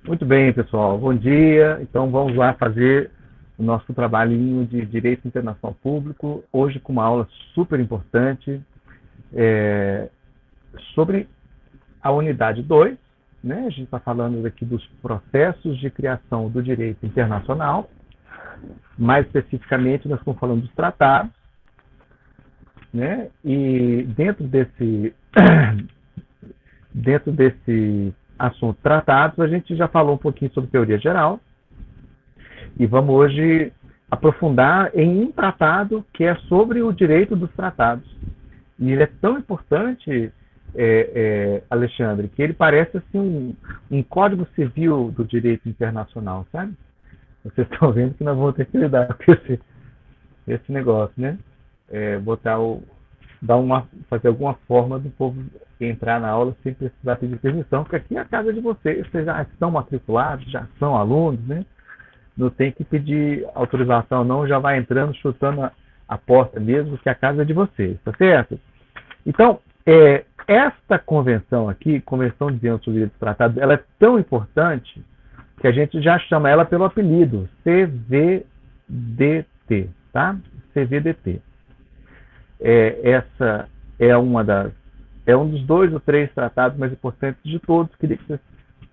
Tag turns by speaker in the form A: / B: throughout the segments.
A: Muito bem, pessoal. Bom dia. Então, vamos lá fazer o nosso trabalhinho de Direito Internacional Público, hoje com uma aula super importante sobre a unidade 2. Né? A gente está falando aqui dos processos de criação do direito internacional. Mais especificamente, nós estamos falando dos tratados. Né? E dentro desse assunto tratados, a gente já falou um pouquinho sobre teoria geral e vamos hoje aprofundar em um tratado que é sobre o direito dos tratados. E ele é tão importante, Alexandre, que ele parece assim um código civil do direito internacional, sabe? Vocês estão vendo que nós vamos ter que lidar com esse negócio, né? Fazer alguma forma do povo entrar na aula sem precisar pedir permissão, porque aqui é a casa de vocês já estão matriculados, já são alunos, né? Não tem que pedir autorização, não, já vai entrando, chutando a porta mesmo, que a casa é de vocês, tá certo? Então, esta convenção aqui, Convenção de Viena sobre Direitos Tratados, ela é tão importante que a gente já chama ela pelo apelido CVDT, tá? CVDT. Essa é um dos 2 ou 3 tratados mais importantes de todos. Queria que vocês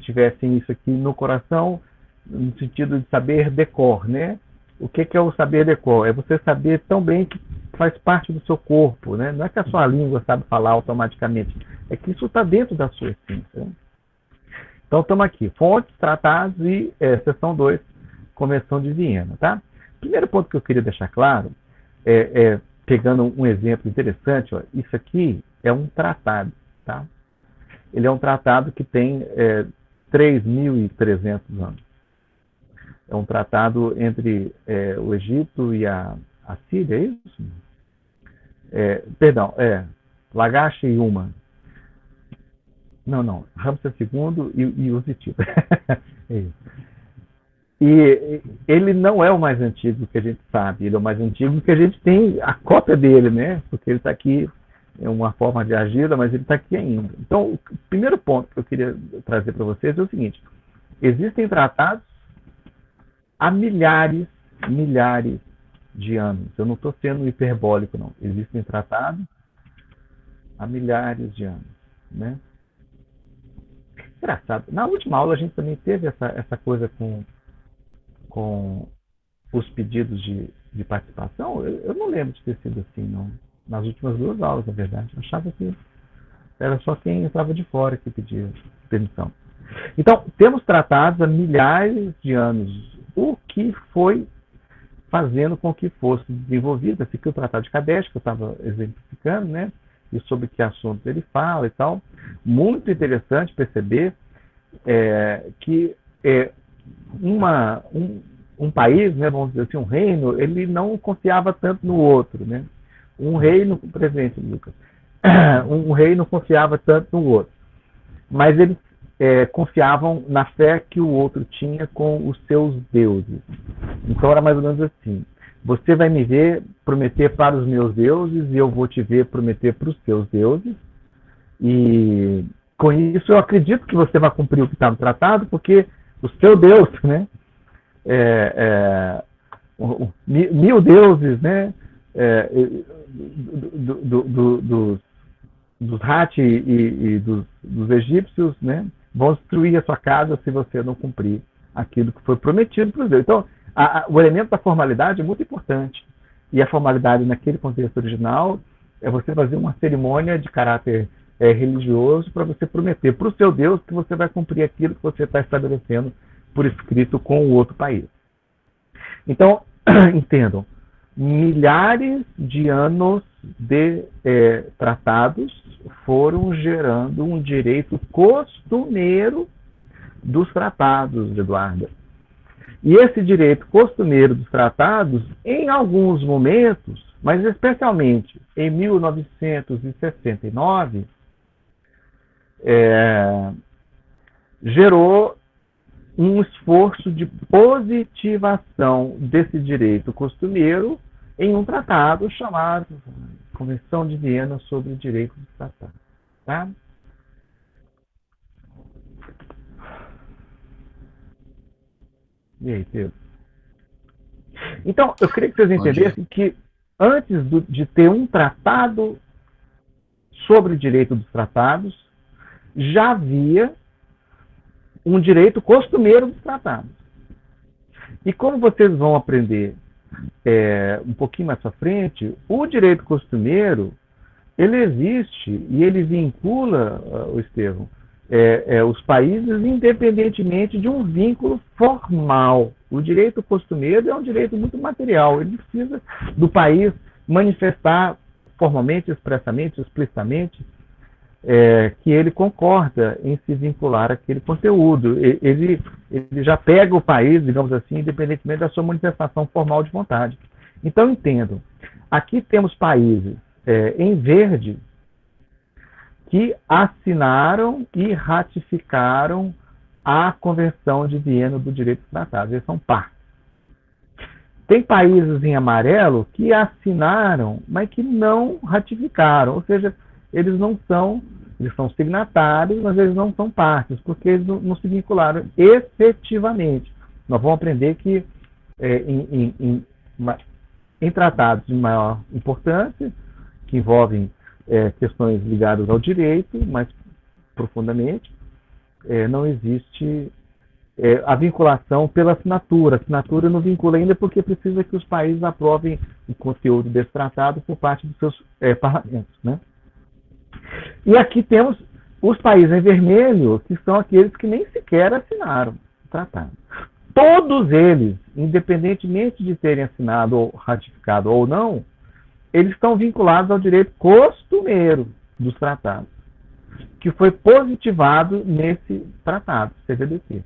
A: tivessem isso aqui no coração, no sentido de saber decor, né? O que é o saber decor? É você saber tão bem que faz parte do seu corpo, né? Não é que a sua língua sabe falar automaticamente, é que isso está dentro da sua essência. Né? Então, estamos aqui, fontes, tratados e seção 2, Convenção de Viena, tá? Primeiro ponto que eu queria deixar claro pegando um exemplo interessante, ó, isso aqui é um tratado, tá? Ele é um tratado que tem 3.300 anos. É um tratado entre o Egito e a Síria, é isso? Lagash e Uma. Não, Ramsés II e os hititas. É isso. E ele não é o mais antigo que a gente sabe, ele é o mais antigo que a gente tem a cópia dele, né? Porque ele está aqui em uma forma de argila, mas ele está aqui ainda. Então, o primeiro ponto que eu queria trazer para vocês é o seguinte: existem tratados há milhares de anos. Eu não estou sendo hiperbólico, não. Existem tratados há milhares de anos, né? Engraçado. Na última aula a gente também teve essa coisa com os pedidos de participação. Eu não lembro de ter sido assim, não. Nas últimas 2 aulas, na verdade. Eu achava que era só quem estava de fora que pedia permissão. Então, temos tratados há milhares de anos. O que foi fazendo com que fosse desenvolvido? Esse aqui é o Tratado de Kadesh, que eu estava exemplificando, né? E sobre que assuntos ele fala e tal. Muito interessante perceber que um país, né, vamos dizer assim, um reino, ele não confiava tanto no outro, né? Um reino, presente, Lucas, um reino confiava tanto no outro, mas eles confiavam na fé que o outro tinha com os seus deuses. Então era mais ou menos assim: você vai me ver prometer para os meus deuses e eu vou te ver prometer para os seus deuses, e com isso eu acredito que você vai cumprir o que está no tratado, porque o seu Deus, né? Mil deuses, né? Dos Hatti e dos egípcios, né? Vão destruir a sua casa se você não cumprir aquilo que foi prometido para os deuses. Então, o elemento da formalidade é muito importante. E a formalidade naquele contexto original é você fazer uma cerimônia de caráter religioso para você prometer para o seu Deus que você vai cumprir aquilo que você está estabelecendo por escrito com o outro país. Então, entendam, milhares de anos de tratados foram gerando um direito costumeiro dos tratados, Eduardo. E esse direito costumeiro dos tratados, em alguns momentos, mas especialmente em 1969, gerou um esforço de positivação desse direito costumeiro em um tratado chamado Convenção de Viena sobre o Direito dos Tratados. Tá? E aí, Pedro? Então, eu queria que vocês entendessem que antes de ter um tratado sobre o direito dos tratados, já havia um direito costumeiro dos tratados. E como vocês vão aprender um pouquinho mais para frente, o direito costumeiro, ele existe e ele vincula, o Estevão, os países independentemente de um vínculo formal. O direito costumeiro é um direito muito material. Ele precisa do país manifestar formalmente, expressamente, explicitamente, que ele concorda em se vincular àquele conteúdo. Ele já pega o país, digamos assim, independentemente da sua manifestação formal de vontade. Então, entendam, aqui temos países em verde que assinaram e ratificaram a Convenção de Viena do Direito dos Tratados. Eles são partes. Tem países em amarelo que assinaram, mas que não ratificaram. Ou seja, eles são signatários, mas eles não são partes, porque eles não se vincularam efetivamente. Nós vamos aprender que em tratados de maior importância, que envolvem questões ligadas ao direito, mais profundamente, não existe a vinculação pela assinatura. A assinatura não vincula ainda porque precisa que os países aprovem o conteúdo desse tratado por parte dos seus parlamentos, né? E aqui temos os países em vermelho, que são aqueles que nem sequer assinaram o tratado. Todos eles, independentemente de terem assinado ou ratificado ou não, eles estão vinculados ao direito costumeiro dos tratados, que foi positivado nesse tratado, CVBT.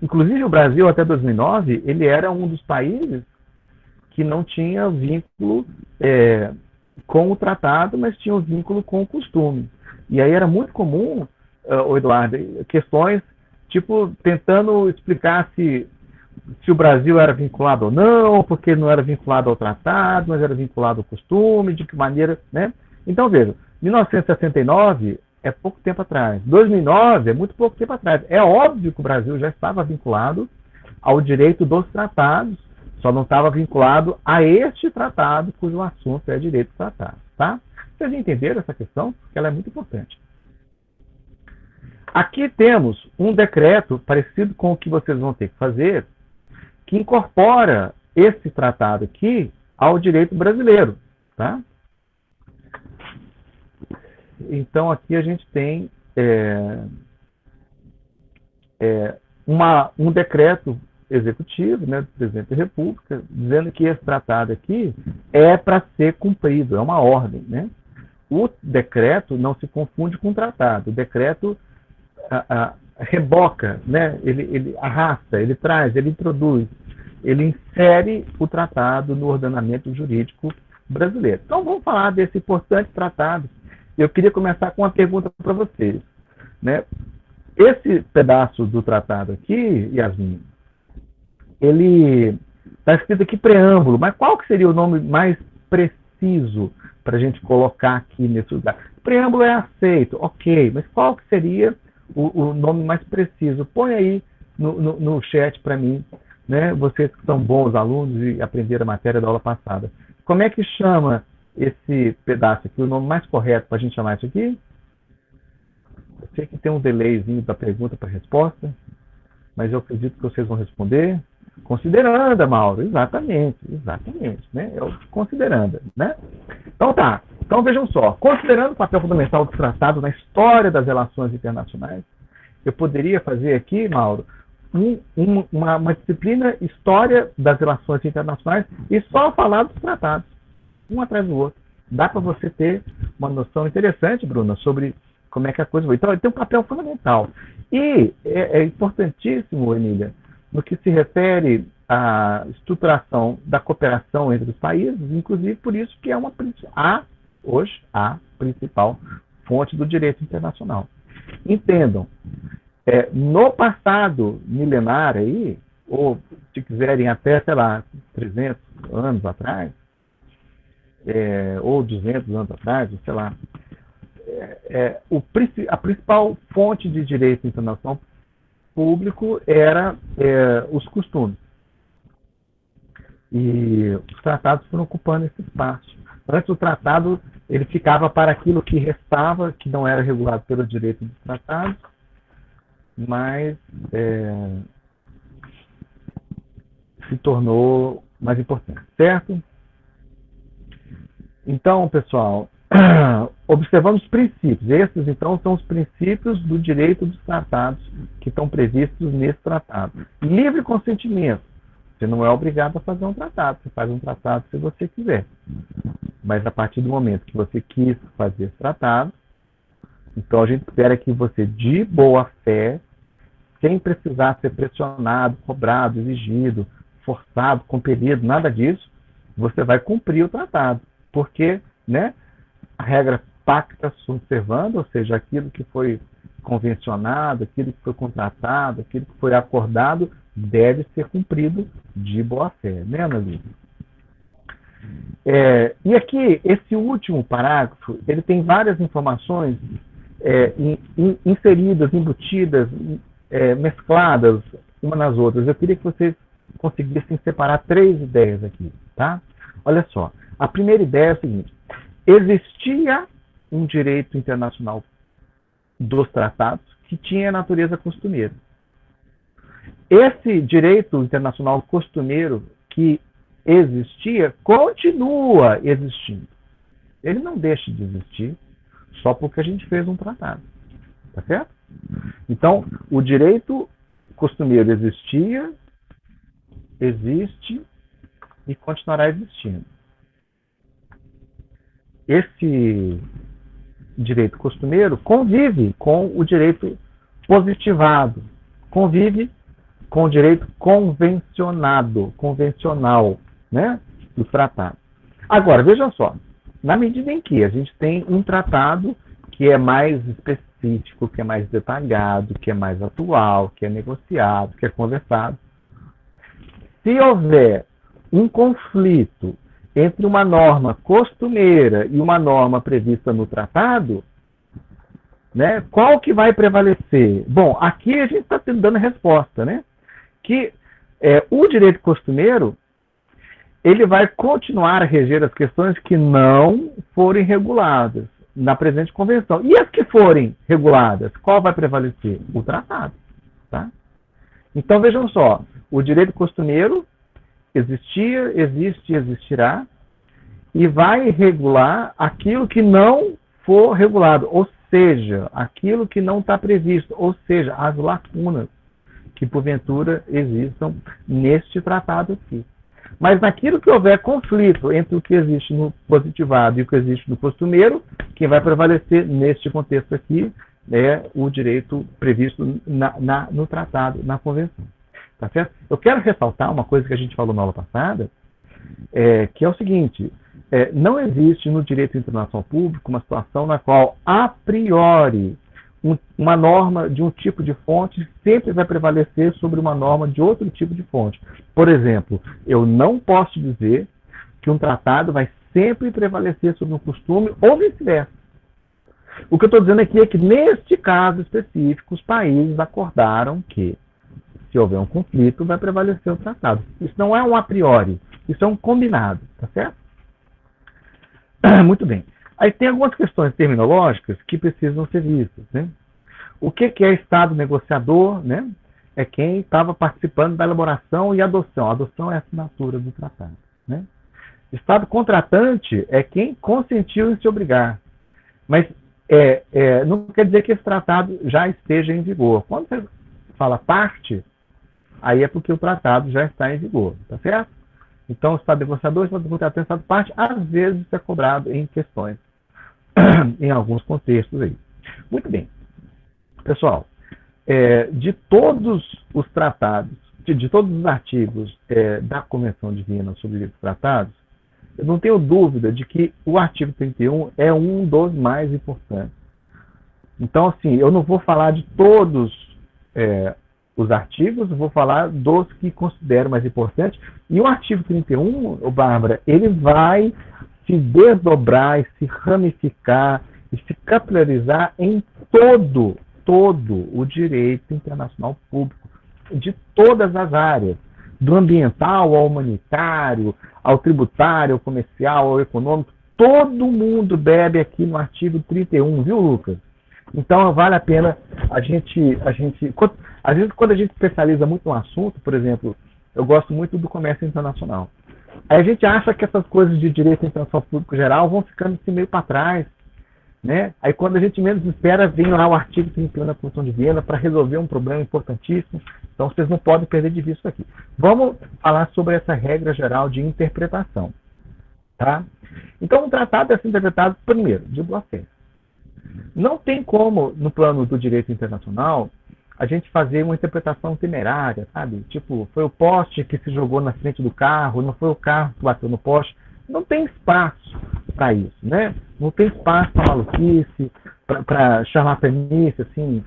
A: Inclusive, o Brasil, até 2009, ele era um dos países que não tinha vínculo com o tratado, mas tinha um vínculo com o costume. E aí era muito comum, Eduardo, questões tipo tentando explicar se o Brasil era vinculado ou não, porque não era vinculado ao tratado, mas era vinculado ao costume, de que maneira, né? Então, veja, 1969 é pouco tempo atrás. 2009 é muito pouco tempo atrás. É óbvio que o Brasil já estava vinculado ao direito dos tratados, só não estava vinculado a este tratado, cujo assunto é direito dos tratados, tá? Vocês entenderam essa questão? Porque ela é muito importante. Aqui temos um decreto parecido com o que vocês vão ter que fazer, que incorpora esse tratado aqui ao direito brasileiro, tá? Então, aqui a gente tem um decreto executivo, né, do presidente da República, dizendo que esse tratado aqui é para ser cumprido, é uma ordem, né? O decreto não se confunde com o tratado. O decreto reboca, né? Ele arrasta, ele traz, ele introduz, ele insere o tratado no ordenamento jurídico brasileiro. Então, vamos falar desse importante tratado. Eu queria começar com uma pergunta para vocês, né? Esse pedaço do tratado aqui, Yasmin, ele está escrito aqui preâmbulo, mas qual que seria o nome mais preciso para a gente colocar aqui nesse lugar? Preâmbulo é aceito, ok, mas qual que seria o nome mais preciso? Põe aí no chat para mim, né? Vocês que são bons alunos e aprenderam a matéria da aula passada. Como é que chama esse pedaço aqui? O nome mais correto para a gente chamar isso aqui? Eu sei que tem um delayzinho da pergunta para a resposta, mas eu acredito que vocês vão responder. Consideranda, Mauro, exatamente, né? É o consideranda, né? Então tá, então vejam só, considerando o papel fundamental do tratado na história das relações internacionais, eu poderia fazer aqui, Mauro, uma disciplina História das Relações Internacionais e só falar dos tratados, um atrás do outro. Dá para você ter uma noção interessante, Bruna, sobre como é que a coisa vai. Então, ele tem um papel fundamental. E é importantíssimo, Emília, no que se refere à estruturação da cooperação entre os países, inclusive por isso que é hoje a principal fonte do direito internacional. Entendam, no passado milenar aí, ou se quiserem até, sei lá, 300 anos atrás, ou 200 anos atrás, sei lá, a principal fonte de direito internacional público era os costumes. E os tratados foram ocupando esse espaço. Antes o tratado ele ficava para aquilo que restava, que não era regulado pelo direito dos tratados, mas se tornou mais importante, certo? Então, pessoal, observamos os princípios. Esses, então, são os princípios do direito dos tratados que estão previstos nesse tratado. Livre consentimento. Você não é obrigado a fazer um tratado. Você faz um tratado se você quiser. Mas a partir do momento que você quis fazer esse tratado, então a gente espera que você, de boa fé, sem precisar ser pressionado, cobrado, exigido, forçado, compelido, nada disso, você vai cumprir o tratado. Porque, né, a regra pacta sunt servanda, ou seja, aquilo que foi convencionado, aquilo que foi contratado, aquilo que foi acordado, deve ser cumprido de boa fé, né, Ana Lívia? E aqui, esse último parágrafo, ele tem várias informações inseridas, embutidas, mescladas uma nas outras. Eu queria que vocês conseguissem separar 3 ideias aqui, tá? Olha só, a primeira ideia é a seguinte: existia um direito internacional dos tratados que tinha natureza costumeira. Esse direito internacional costumeiro que existia continua existindo. Ele não deixa de existir só porque a gente fez um tratado. Tá certo? Então, o direito costumeiro existia, existe e continuará existindo. Esse direito costumeiro convive com o direito positivado, convive com o direito convencional, né, do tratado. Agora, veja só, na medida em que a gente tem um tratado que é mais específico, que é mais detalhado, que é mais atual, que é negociado, que é conversado, se houver um conflito entre uma norma costumeira e uma norma prevista no tratado, né, qual que vai prevalecer? Bom, aqui a gente está dando a resposta, né? Que o direito costumeiro ele vai continuar a reger as questões que não forem reguladas na presente convenção. E as que forem reguladas, qual vai prevalecer? O tratado. Tá? Então, vejam só, o direito costumeiro existia, existe e existirá, e vai regular aquilo que não for regulado, ou seja, aquilo que não está previsto, ou seja, as lacunas que porventura existam neste tratado aqui. Mas naquilo que houver conflito entre o que existe no positivado e o que existe no costumeiro, quem vai prevalecer neste contexto aqui é o direito previsto no tratado, na convenção. Tá certo? Eu quero ressaltar uma coisa que a gente falou na aula passada, que é o seguinte: não existe no direito internacional público uma situação na qual, a priori, uma norma de um tipo de fonte sempre vai prevalecer sobre uma norma de outro tipo de fonte. Por exemplo, eu não posso dizer que um tratado vai sempre prevalecer sobre um costume ou vice-versa. O que eu estou dizendo aqui é que, neste caso específico, os países acordaram que, se houver um conflito, vai prevalecer o tratado. Isso não é um a priori, isso é um combinado, tá certo? Muito bem. Aí tem algumas questões terminológicas que precisam ser vistas, né? O que é Estado negociador, né? É quem estava participando da elaboração e adoção. A adoção é a assinatura do tratado, né? Estado contratante é quem consentiu em se obrigar. Mas não quer dizer que esse tratado já esteja em vigor. Quando você fala parte, aí é porque o tratado já está em vigor, tá certo? Então, o Estado negociador, o Estado contratante, o Estado parte, às vezes é cobrado em questões, em alguns contextos aí. Muito bem. Pessoal, de todos os tratados, de todos os artigos da Convenção de Viena sobre Direitos Tratados, eu não tenho dúvida de que o artigo 31 é um dos mais importantes. Então, assim, eu não vou falar de todos os artigos, vou falar dos que considero mais importantes. E o artigo 31, Bárbara, ele vai se desdobrar e se ramificar e se capilarizar em todo o direito internacional público, de todas as áreas, do ambiental ao humanitário, ao tributário, ao comercial, ao econômico, todo mundo bebe aqui no artigo 31, viu, Lucas? Então, vale a pena às vezes, quando a gente especializa muito no assunto, por exemplo, eu gosto muito do comércio internacional. Aí a gente acha que essas coisas de direito internacional público geral vão ficando assim meio para trás, né? Aí quando a gente menos espera, vem lá o artigo 31 da Constituição de Viena para resolver um problema importantíssimo. Então vocês não podem perder de vista aqui. Vamos falar sobre essa regra geral de interpretação. Tá? Então o tratado deve ser interpretado, primeiro, de boa fé. Não tem como, no plano do direito internacional, a gente fazer uma interpretação temerária, sabe? Tipo, foi o poste que se jogou na frente do carro, não foi o carro que bateu no poste. Não tem espaço para isso, né? Não tem espaço para maluquice, para charlatanice, assim,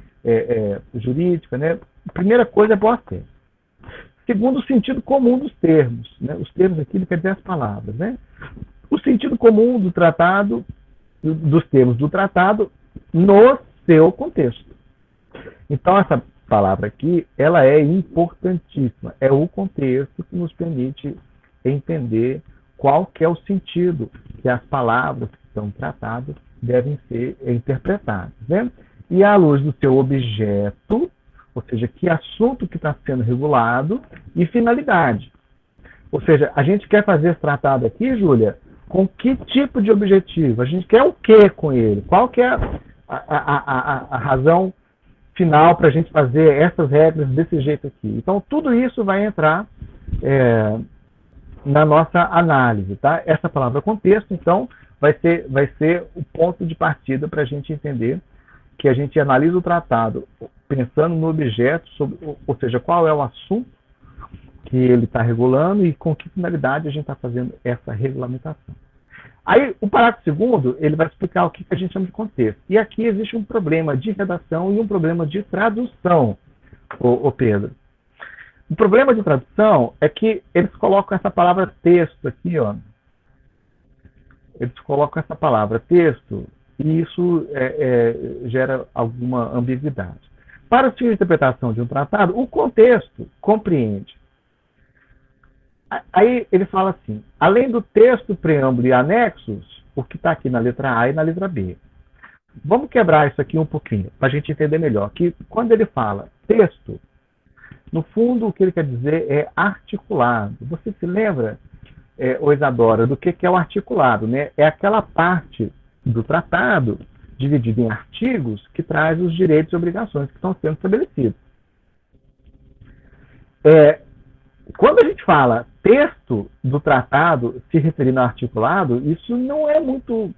A: jurídica, né? Primeira coisa é boa fé. Segundo, o sentido comum dos termos, né? Os termos aqui quer dizer as palavras, né? O sentido comum do tratado, dos termos do tratado, no seu contexto. Então, essa palavra aqui, ela é importantíssima. É o contexto que nos permite entender qual que é o sentido que as palavras que estão tratadas devem ser interpretadas, né? E à luz do seu objeto, ou seja, que assunto que está sendo regulado, e finalidade. Ou seja, a gente quer fazer esse tratado aqui, Júlia, com que tipo de objetivo? A gente quer o que com ele? Qual que é a razão final para a gente fazer essas regras desse jeito aqui? Então, tudo isso vai entrar na nossa análise, tá? Essa palavra contexto, então, vai ser o ponto de partida para a gente entender que a gente analisa o tratado pensando no objeto, ou seja, qual é o assunto que ele está regulando e com que finalidade a gente está fazendo essa regulamentação. Aí, o parágrafo segundo, ele vai explicar o que a gente chama de contexto. E aqui existe um problema de redação e um problema de tradução, ô Pedro. O problema de tradução é que eles colocam essa palavra texto aqui, ó. Eles colocam essa palavra texto e isso gera alguma ambiguidade. Para o fim de interpretação de um tratado, o contexto compreende. Aí ele fala assim, além do texto, preâmbulo e anexos, o que está aqui na letra A e na letra B. Vamos quebrar isso aqui um pouquinho, para a gente entender melhor. Que quando ele fala texto, no fundo o que ele quer dizer é articulado. Você se lembra, Isadora, do que é o articulado, né? É aquela parte do tratado, dividida em artigos, que traz os direitos e obrigações que estão sendo estabelecidos. Quando a gente fala texto do tratado se referindo ao articulado, isso não é muito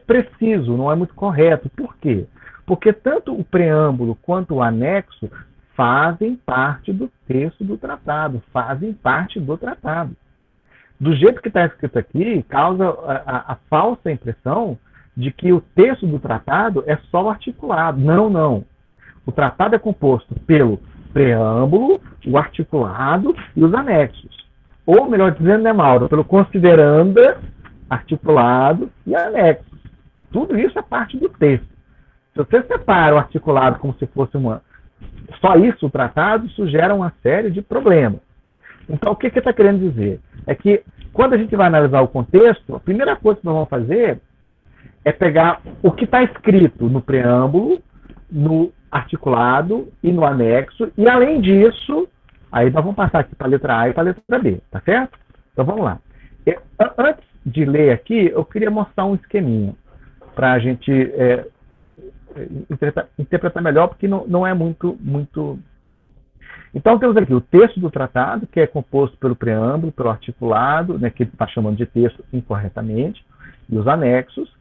A: preciso, não é muito correto. Por quê? Porque tanto o preâmbulo quanto o anexo fazem parte do texto do tratado, fazem parte do tratado. Do jeito que está escrito aqui, causa a falsa impressão de que o texto do tratado é só o articulado. Não, não. O tratado é composto pelo preâmbulo, o articulado e os anexos. Ou, melhor dizendo, né, Mauro? Pelo consideranda, articulado e anexos. Tudo isso é parte do texto. Se você separa o articulado como se fosse só isso, o tratado, isso gera uma série de problemas. Então, o que ele está querendo dizer? É que, quando a gente vai analisar o contexto, a primeira coisa que nós vamos fazer é pegar o que está escrito no preâmbulo, no articulado e no anexo, e além disso, aí nós vamos passar aqui para a letra A e para a letra B, tá certo? Então vamos lá. Antes de ler aqui, eu queria mostrar um esqueminha para a gente interpretar melhor, porque não é muito... Então temos aqui o texto do tratado, que é composto pelo preâmbulo, pelo articulado, né, que ele está chamando de texto incorretamente, e os anexos.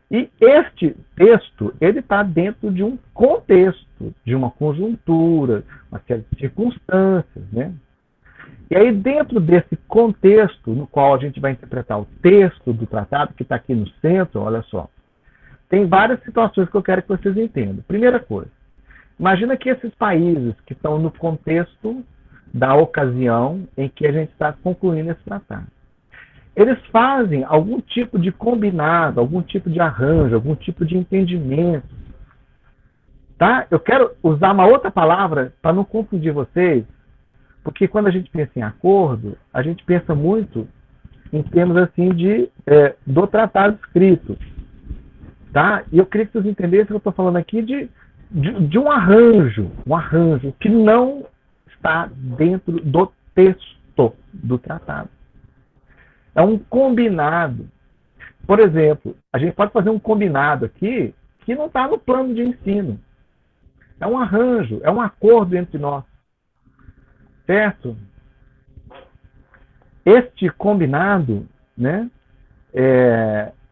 A: E este texto, ele está dentro de um contexto, de uma conjuntura, uma série de circunstâncias, né? E aí, dentro desse contexto, no qual a gente vai interpretar o texto do tratado, que está aqui no centro, olha só, tem várias situações que eu quero que vocês entendam. Primeira coisa, imagina que esses países que estão no contexto da ocasião em que a gente está concluindo esse tratado, eles fazem algum tipo de combinado, algum tipo de arranjo, algum tipo de entendimento. Tá? Eu quero usar uma outra palavra para não confundir vocês, Porque quando a gente pensa em acordo, a gente pensa muito em termos assim do tratado escrito. Tá? E eu queria que vocês entendessem que eu estou falando aqui de um arranjo que não está dentro do texto do tratado. É um combinado. Por exemplo, a gente pode fazer um combinado aqui que não está no plano de ensino. É um arranjo, é um acordo entre nós. Certo? Este combinado, né,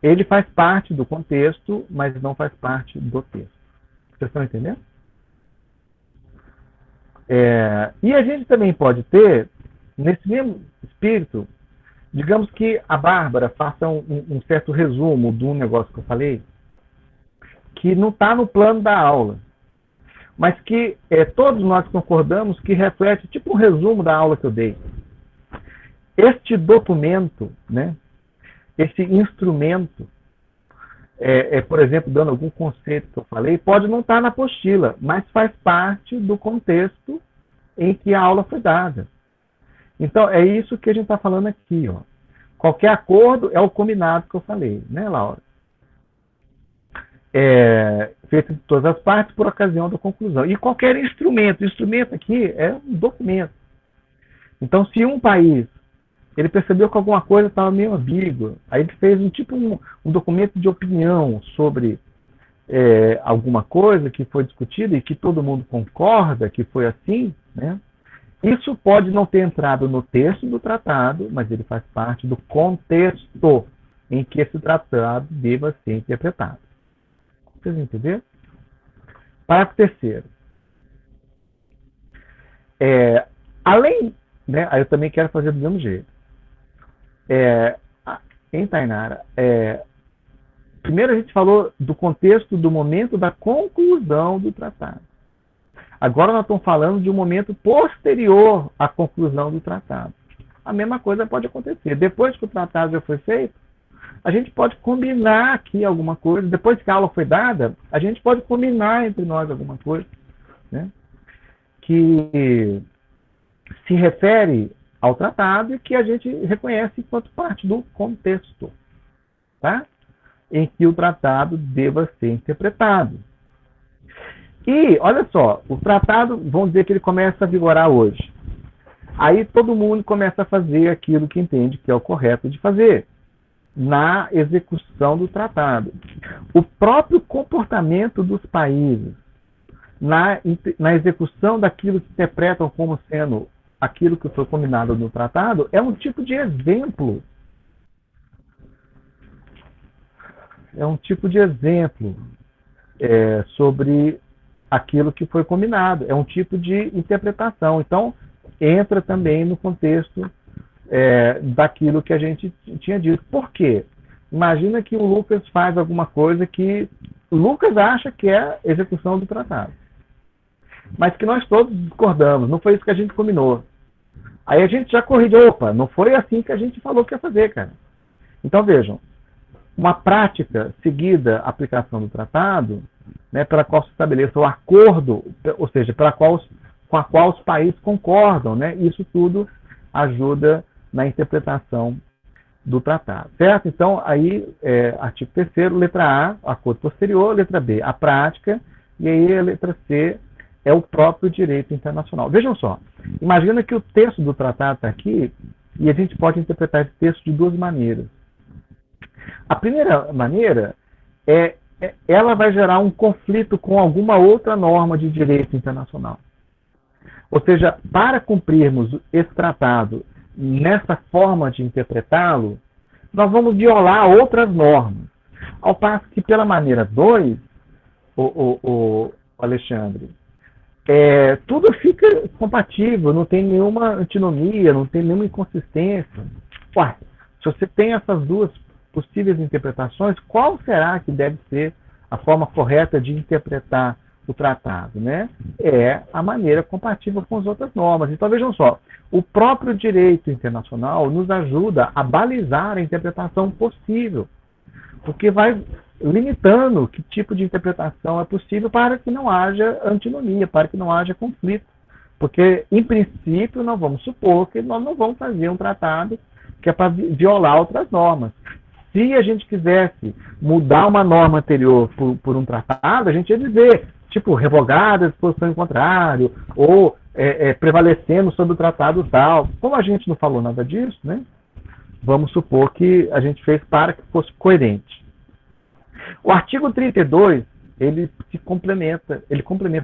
A: ele faz parte do contexto, mas não faz parte do texto. Vocês estão entendendo? E a gente também pode ter, nesse mesmo espírito, digamos que a Bárbara faça um certo resumo de um negócio que eu falei, que não está no plano da aula, mas que todos nós concordamos que reflete tipo um resumo da aula que eu dei. Este documento, né, esse instrumento, por exemplo, dando algum conceito que eu falei, pode não estar na apostila, mas faz parte do contexto em que a aula foi dada. Então, é isso que a gente está falando aqui. Ó. Qualquer acordo é o combinado que eu falei, né, Laura? Feito de todas as partes por ocasião da conclusão. E qualquer instrumento aqui é um documento. Então, se um país ele percebeu que alguma coisa estava meio ambígua, aí ele fez um documento de opinião sobre alguma coisa que foi discutida e que todo mundo concorda que foi assim, né? Isso pode não ter entrado no texto do tratado, mas ele faz parte do contexto em que esse tratado deva ser interpretado. Vocês entenderam? Parágrafo terceiro. Além, né, aí eu também quero fazer do mesmo jeito. Em Tainara, primeiro a gente falou do contexto do momento da conclusão do tratado. Agora nós estamos falando de um momento posterior à conclusão do tratado. A mesma coisa pode acontecer. Depois que o tratado já foi feito, a gente pode combinar aqui alguma coisa. Depois que a aula foi dada, a gente pode combinar entre nós alguma coisa, né, que se refere ao tratado e que a gente reconhece enquanto parte do contexto, tá? Em que o tratado deva ser interpretado. E, olha só, o tratado, vamos dizer que ele começa a vigorar hoje. Aí todo mundo começa a fazer aquilo que entende que é o correto de fazer, na execução do tratado. O próprio comportamento dos países, na execução daquilo que interpretam como sendo aquilo que foi combinado no tratado, é um tipo de exemplo. É um tipo de exemplo sobre aquilo que foi combinado. É um tipo de interpretação. Então, entra também no contexto daquilo que a gente tinha dito. Por quê? Imagina que o Lucas faz alguma coisa que o Lucas acha que é execução do tratado. Mas que nós todos discordamos. Não foi isso que a gente combinou. Aí a gente já corrige. Opa, não foi assim que a gente falou que ia fazer, cara. Então, vejam. Uma prática seguida à aplicação do tratado, né, pela qual se estabeleça o acordo, ou seja, com a qual os países concordam, né, isso tudo ajuda na interpretação do tratado, certo? Então, aí, artigo 3º, letra A, acordo posterior, letra B, a prática, e aí a letra C é o próprio direito internacional. Vejam só, imagina que o texto do tratado está aqui, e a gente pode interpretar esse texto de duas maneiras. A primeira maneira ela vai gerar um conflito com alguma outra norma de direito internacional. Ou seja, para cumprirmos esse tratado nessa forma de interpretá-lo, nós vamos violar outras normas. Ao passo que, pela maneira 2, o Alexandre, tudo fica compatível, não tem nenhuma antinomia, não tem nenhuma inconsistência. Ué, se você tem essas duas possíveis interpretações, qual será que deve ser a forma correta de interpretar o tratado, né? É a maneira compatível com as outras normas. Então, vejam só, o próprio direito internacional nos ajuda a balizar a interpretação possível, porque vai limitando que tipo de interpretação é possível para que não haja antinomia, para que não haja conflito, Porque, em princípio, nós vamos supor que nós não vamos fazer um tratado que é para violar outras normas. Se a gente quisesse mudar uma norma anterior por um tratado, a gente ia dizer, tipo, revogada a disposição em contrário, ou prevalecendo sobre o tratado tal. Como a gente não falou nada disso, né? Vamos supor que a gente fez para que fosse coerente. O artigo 32, ele complementa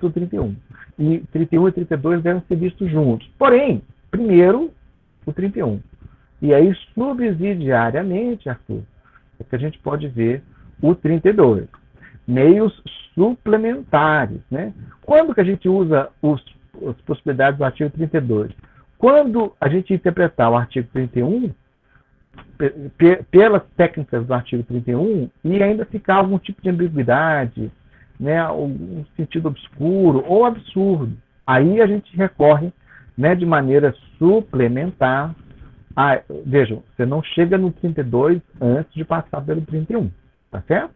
A: o 31. E 31 e 32 devem ser vistos juntos. Porém, primeiro, o 31. E aí, subsidiariamente, Arthur, é que a gente pode ver o 32. Meios suplementares, né? Quando que a gente usa as possibilidades do artigo 32? Quando a gente interpretar o artigo 31, pelas técnicas do artigo 31, e ainda ficar algum tipo de ambiguidade, né, um sentido obscuro ou absurdo. Aí a gente recorre, né, de maneira suplementar. Vejam, você não chega no 32 antes de passar pelo 31, tá certo?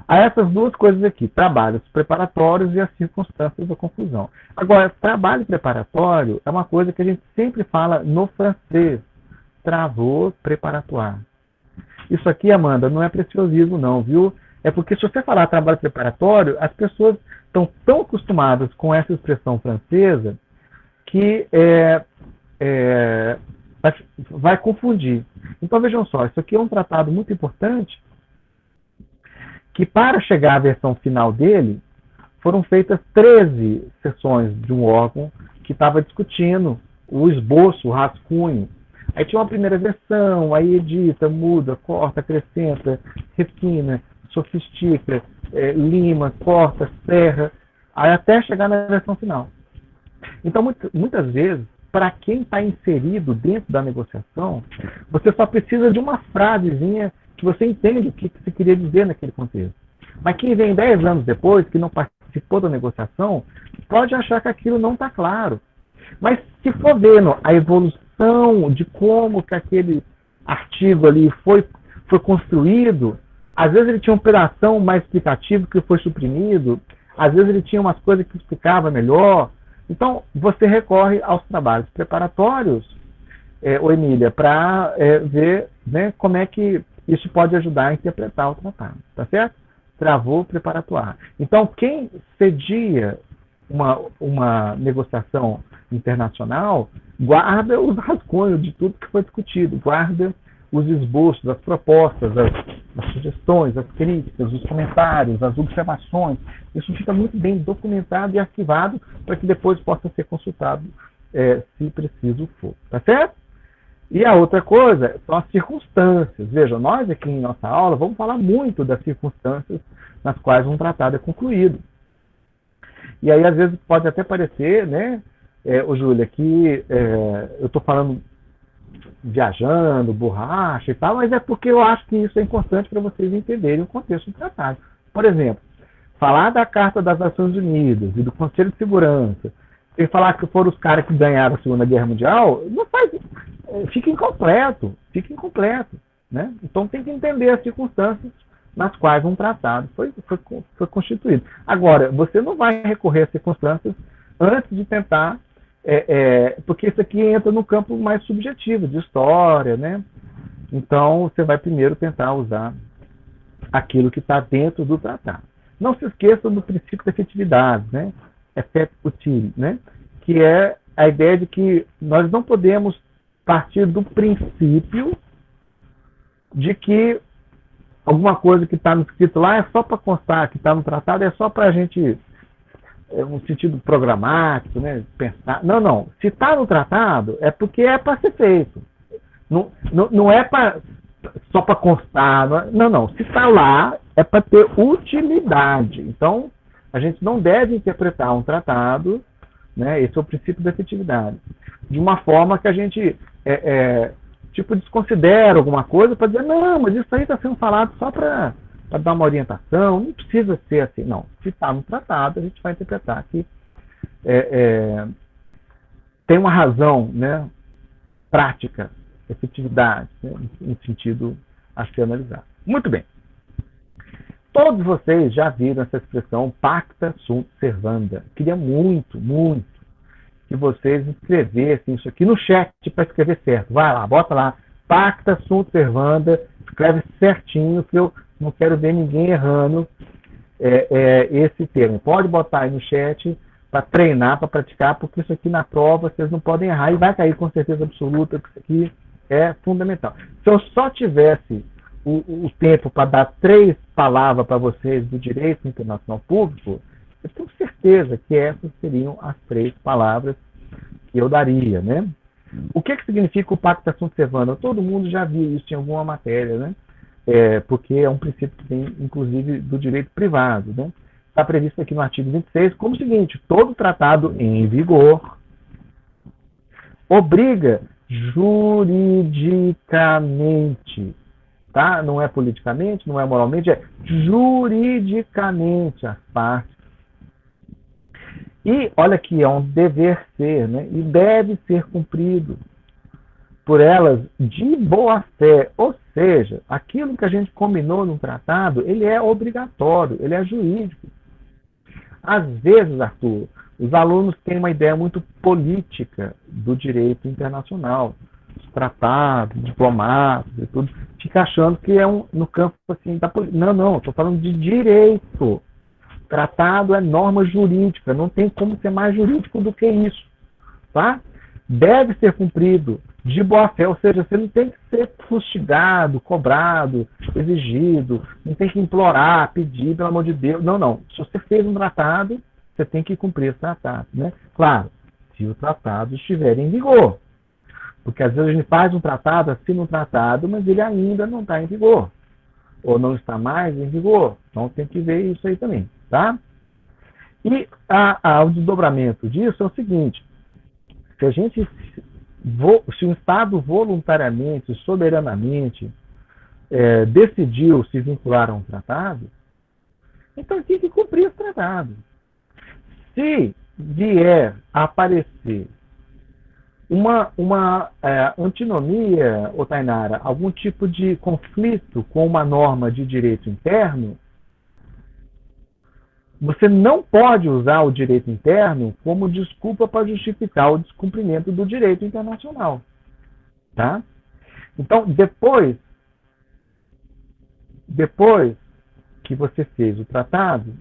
A: Há essas duas coisas aqui, trabalhos preparatórios e as circunstâncias da conclusão. Agora, trabalho preparatório é uma coisa que a gente sempre fala no francês, travaux préparatoire. Isso aqui, Amanda, não é preciosismo não, viu? É porque se você falar trabalho preparatório, as pessoas estão tão acostumadas com essa expressão francesa que vai confundir. Então vejam só, isso aqui é um tratado muito importante que para chegar à versão final dele, foram feitas 13 sessões de um órgão que estava discutindo o esboço, o rascunho. Aí tinha uma primeira versão, aí edita, muda, corta, acrescenta, refina, sofistica, lima, corta, serra, aí até chegar na versão final. Então, muitas vezes, para quem está inserido dentro da negociação, você só precisa de uma frasezinha que você entende o que você queria dizer naquele contexto. Mas quem vem 10 anos depois, que não participou da negociação, pode achar que aquilo não está claro. Mas se for vendo a evolução de como que aquele artigo ali foi construído, às vezes ele tinha um pedaço mais explicativo que foi suprimido, às vezes ele tinha umas coisas que explicava melhor. Então, você recorre aos trabalhos preparatórios, Emília, para ver, né, como é que isso pode ajudar a interpretar o tratado, tá certo? Travaux préparatoire. Então, quem cedia uma negociação internacional, guarda os rascunhos de tudo que foi discutido, guarda os esboços, as propostas, as sugestões, as críticas, os comentários, as observações. Isso fica muito bem documentado e arquivado para que depois possa ser consultado se preciso for. Tá certo? E a outra coisa são as circunstâncias. Vejam, nós aqui em nossa aula vamos falar muito das circunstâncias nas quais um tratado é concluído. E aí, às vezes, pode até parecer, né, Júlia, que eu estou falando viajando, borracha e tal, mas é porque eu acho que isso é importante para vocês entenderem o contexto do tratado. Por exemplo, falar da Carta das Nações Unidas e do Conselho de Segurança, sem falar que foram os caras que ganharam a Segunda Guerra Mundial, não faz, fica incompleto, né? Então tem que entender as circunstâncias nas quais um tratado foi constituído. Agora, você não vai recorrer às circunstâncias antes de tentar, porque isso aqui entra no campo mais subjetivo, de história, né? Então, você vai primeiro tentar usar aquilo que está dentro do tratado. Não se esqueçam do princípio da efetividade, né? Effet utile, né? Que é a ideia de que nós não podemos partir do princípio de que alguma coisa que está no escrito lá é só para constar, que está no tratado é só para a gente, um sentido programático, né? Pensar. Não. Se está no tratado, é porque é para ser feito. Não é só para constar. Não. Se está lá, é para ter utilidade. Então, a gente não deve interpretar um tratado, né? Esse é o princípio da efetividade, de uma forma que a gente desconsidera alguma coisa para dizer, não, mas isso aí está sendo falado só para dar uma orientação, não precisa ser assim, não. Se está no tratado, a gente vai interpretar que tem uma razão, né, prática, efetividade, né, em sentido a ser analisado. Muito bem. Todos vocês já viram essa expressão pacta sunt servanda. Queria muito que vocês escrevessem isso aqui no chat para escrever certo. Vai lá, bota lá, pacta sunt servanda, escreve certinho, que eu não quero ver ninguém errando esse termo. Pode botar aí no chat para treinar, para praticar, porque isso aqui na prova vocês não podem errar e vai cair com certeza absoluta, que isso aqui é fundamental. Se eu só tivesse o tempo para dar 3 palavras para vocês do direito internacional público, eu tenho certeza que essas seriam as 3 palavras que eu daria, né? O que significa o pacta sunt servanda? Todo mundo já viu isso em alguma matéria, né? Porque é um princípio que tem, inclusive, do direito privado, né? Está previsto aqui no artigo 26 como o seguinte: todo tratado em vigor obriga juridicamente, tá? Não é politicamente, não é moralmente, é juridicamente as partes. E olha que é um dever ser, né? E deve ser cumprido por elas de boa fé. Ou seja, aquilo que a gente combinou no tratado, ele é obrigatório, ele é jurídico. Às vezes, Arthur, os alunos têm uma ideia muito política do direito internacional, os tratados, diplomatas e tudo, fica achando que é no campo assim da política. Não, estou falando de direito. Tratado é norma jurídica, não tem como ser mais jurídico do que isso, tá? Deve ser cumprido de boa fé, ou seja, você não tem que ser fustigado, cobrado, exigido, não tem que implorar, pedir, pelo amor de Deus. Não. Se você fez um tratado, você tem que cumprir esse tratado, né? Claro, se o tratado estiver em vigor. Porque às vezes a gente faz um tratado, assina um tratado, mas ele ainda não está em vigor. Ou não está mais em vigor. Então tem que ver isso aí também, tá? E o desdobramento disso é o seguinte: se o Estado voluntariamente, soberanamente, decidiu se vincular a um tratado, então tem que cumprir esse tratado. Se vier a aparecer uma antinomia, Tainara, algum tipo de conflito com uma norma de direito interno, você não pode usar o direito interno como desculpa para justificar o descumprimento do direito internacional. Tá? Então, depois que você fez o tratado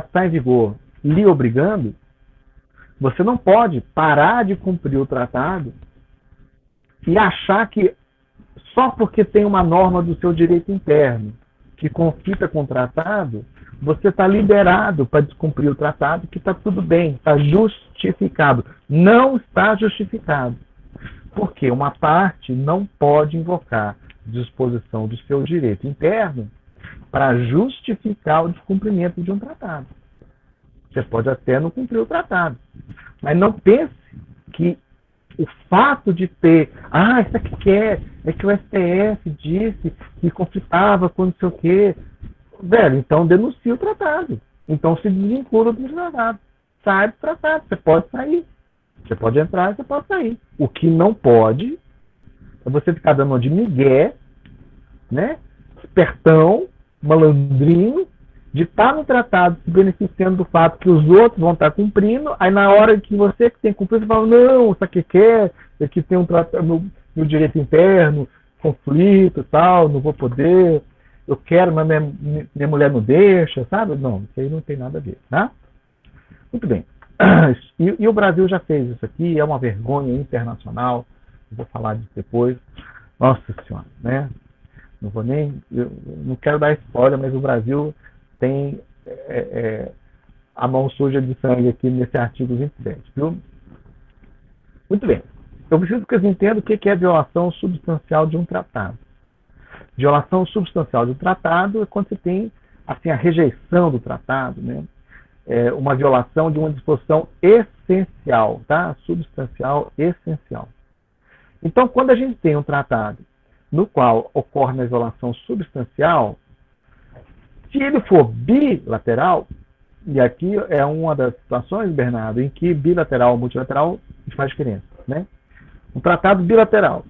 A: está em vigor, lhe obrigando, você não pode parar de cumprir o tratado e achar que só porque tem uma norma do seu direito interno que conflita com o tratado, você está liberado para descumprir o tratado, que está tudo bem, está justificado. Não está justificado. Porque uma parte não pode invocar disposição do seu direito interno para justificar o descumprimento de um tratado. Você pode até não cumprir o tratado. Mas não pense que o fato de ter, isso aqui é que o STF disse que conflitava com não sei o quê. Velho, então denuncia o tratado. Então se desvincula do tratado. Sai do tratado. Você pode sair. Você pode entrar e você pode sair. O que não pode é você ficar dando de migué, né? Espertão, malandrinho, de estar no tratado se beneficiando do fato que os outros vão estar cumprindo, aí na hora que você que tem que cumprir, você fala, não, isso aqui quer, aqui tem um tratado, meu direito interno, conflito e tal, não vou poder, eu quero, mas minha mulher não deixa, sabe? Não, isso aí não tem nada a ver, tá? Muito bem. E o Brasil já fez isso aqui, é uma vergonha internacional, eu vou falar disso depois. Nossa Senhora, né? Eu não quero dar spoiler, mas o Brasil tem a mão suja de sangue aqui nesse artigo 27, viu? Muito bem. Eu preciso que vocês entendam o que é violação substancial de um tratado. Violação substancial de um tratado é quando você tem assim, a rejeição do tratado, né? Uma violação de uma disposição essencial, tá? Substancial, essencial. Então, quando a gente tem um tratado no qual ocorre uma violação substancial, se ele for bilateral, e aqui é uma das situações, Bernardo, em que bilateral ou multilateral faz diferença, né? Um tratado bilateral,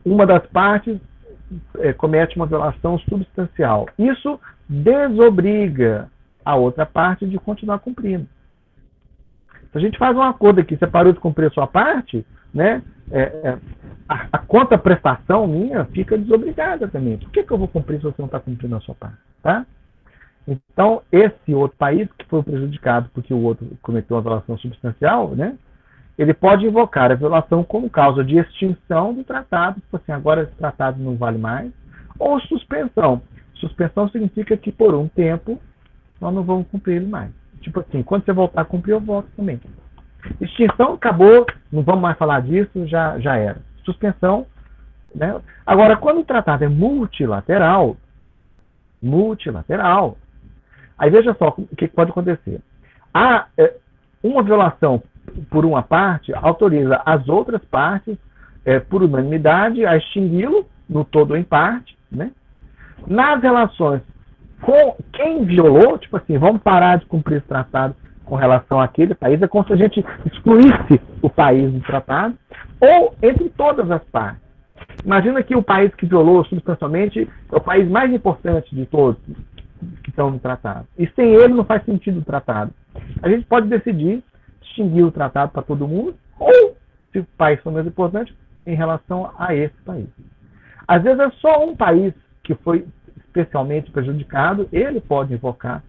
A: uma das partes comete uma violação substancial. Isso desobriga a outra parte de continuar cumprindo. Se a gente faz um acordo aqui, você parou de cumprir a sua parte, né? A contraprestação minha fica desobrigada também. Por que eu vou cumprir se você não está cumprindo a sua parte? Tá? Então, esse outro país que foi prejudicado porque o outro cometeu uma violação substancial, né? Ele pode invocar a violação como causa de extinção do tratado, tipo assim, agora esse tratado não vale mais, ou suspensão. Suspensão significa que por um tempo nós não vamos cumprir ele mais. Tipo assim, quando você voltar a cumprir, eu volto também. Extinção, acabou, não vamos mais falar disso, já era. Suspensão, né? Agora, quando o tratado é multilateral, aí veja só o que pode acontecer. Uma violação por uma parte autoriza as outras partes, por unanimidade, a extingui-lo, no todo ou em parte, né? Nas relações com quem violou, tipo assim, vamos parar de cumprir esse tratado com relação àquele país, é como se a gente excluísse o país do tratado, ou entre todas as partes. Imagina que o país que violou substancialmente é o país mais importante de todos que estão no tratado. E sem ele não faz sentido o tratado. A gente pode decidir extinguir o tratado para todo mundo, ou, se o país for mais importante, em relação a esse país. Às vezes é só um país que foi especialmente prejudicado, ele pode invocar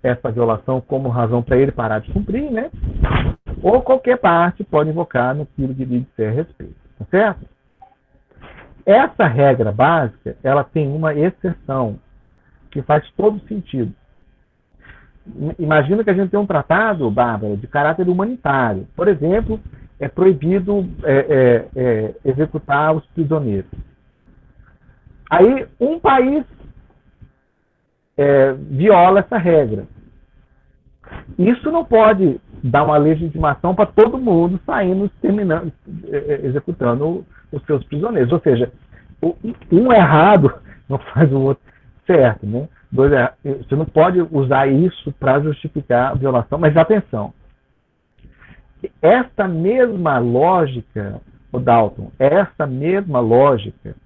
A: essa violação como razão para ele parar de cumprir, né? Ou qualquer parte pode invocar naquilo que diz ser a respeito, tá certo? Essa regra básica, ela tem uma exceção que faz todo sentido. Imagina que a gente tem um tratado, Bárbara, de caráter humanitário. Por exemplo, é proibido executar os prisioneiros. Aí, um país viola essa regra. Isso não pode dar uma legitimação para todo mundo saindo, executando os seus prisioneiros. Ou seja, um errado não faz o outro certo, né? Você não pode usar isso para justificar a violação, mas atenção. Esta mesma lógica, o Dalton, essa mesma lógica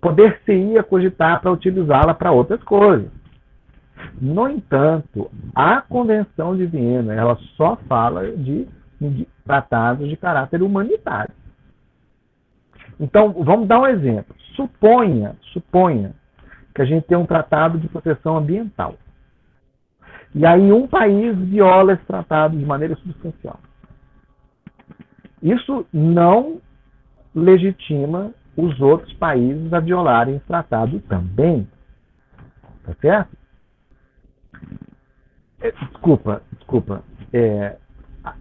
A: poder-se-ia cogitar para utilizá-la para outras coisas. No entanto, a Convenção de Viena, ela só fala de tratados de caráter humanitário. Então, vamos dar um exemplo. Suponha que a gente tem um tratado de proteção ambiental. E aí um país viola esse tratado de maneira substancial. Isso não legitima os outros países a violarem esse tratado também. Tá certo? Desculpa.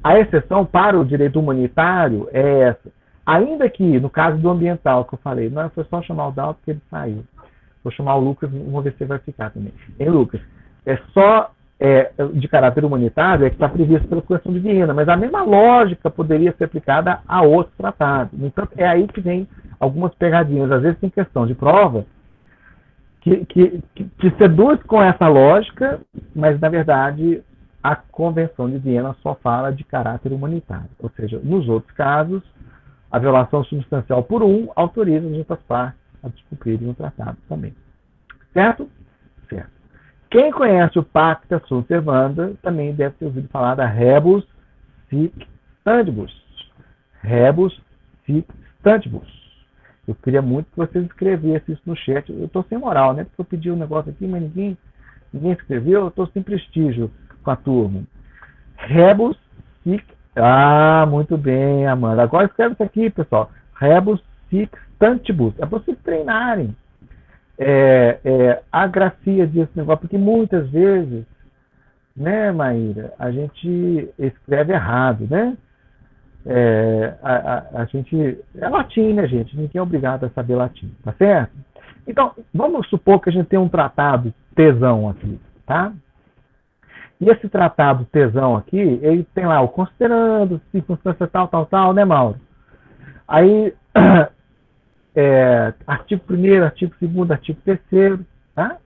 A: A exceção para o direito humanitário é essa. Ainda que, no caso do ambiental, que eu falei, não foi só chamar o Dalton porque ele saiu. Vou chamar o Lucas, vamos ver se ele vai ficar também. Hein, Lucas? É só de caráter humanitário é que está previsto pela Convenção de Viena, mas a mesma lógica poderia ser aplicada a outros tratados. Então, é aí que vem algumas pegadinhas. Às vezes tem questão de prova que seduz com essa lógica, mas, na verdade, a Convenção de Viena só fala de caráter humanitário. Ou seja, nos outros casos, a violação substancial por autoriza as outras partes a descumprirem o tratado também. Certo? Certo. Quem conhece o Pacta Sunt Servanda também deve ter ouvido falar da Rebus Sic Stantibus. Rebus Sic Stantibus. Eu queria muito que vocês escrevessem isso no chat. Eu estou sem moral, né? Porque eu pedi um negócio aqui, mas ninguém escreveu. Eu estou sem prestígio com a turma. Rebus Sic. Ah, muito bem, Amanda. Agora escreve isso aqui, pessoal. Rebus Sic Stantibus. É para vocês treinarem a gracia desse negócio, porque muitas vezes, né, Maíra, a gente escreve errado, né? A gente é latim, né, gente? Ninguém é obrigado a saber latim, tá certo? Então, vamos supor que a gente tem um tratado tesão aqui, tá? E esse tratado tesão aqui, ele tem lá o considerando, circunstância tal, né, Mauro? Aí, artigo 1º, artigo 2º, artigo 3º, tá?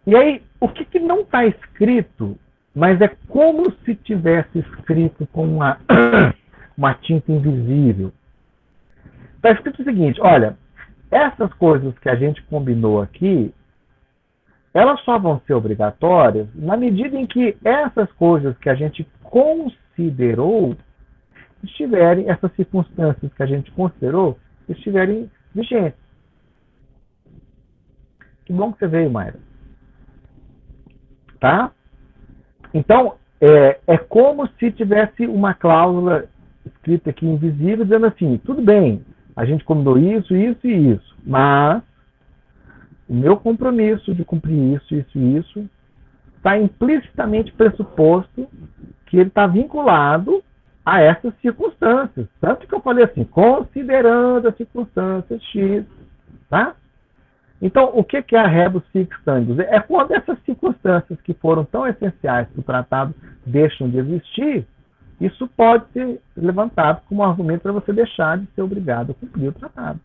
A: E aí, o que não está escrito, mas é como se tivesse escrito com uma tinta invisível. Está escrito o seguinte, olha, essas coisas que a gente combinou aqui, elas só vão ser obrigatórias na medida em que essas coisas que a gente considerou estiverem, essas circunstâncias que a gente considerou, estiverem vigentes. Que bom que você veio, Mayra. Tá? Então, é como se tivesse uma cláusula escrita aqui invisível, dizendo assim, tudo bem, a gente combinou isso, isso e isso, mas o meu compromisso de cumprir isso, isso e isso está implicitamente pressuposto que ele está vinculado a essas circunstâncias. Tanto que eu falei assim, considerando as circunstâncias X, tá? Então, o que é a rebus sic stantibus? É quando essas circunstâncias que foram tão essenciais para o tratado deixam de existir, isso pode ser levantado como argumento para você deixar de ser obrigado a cumprir o tratado.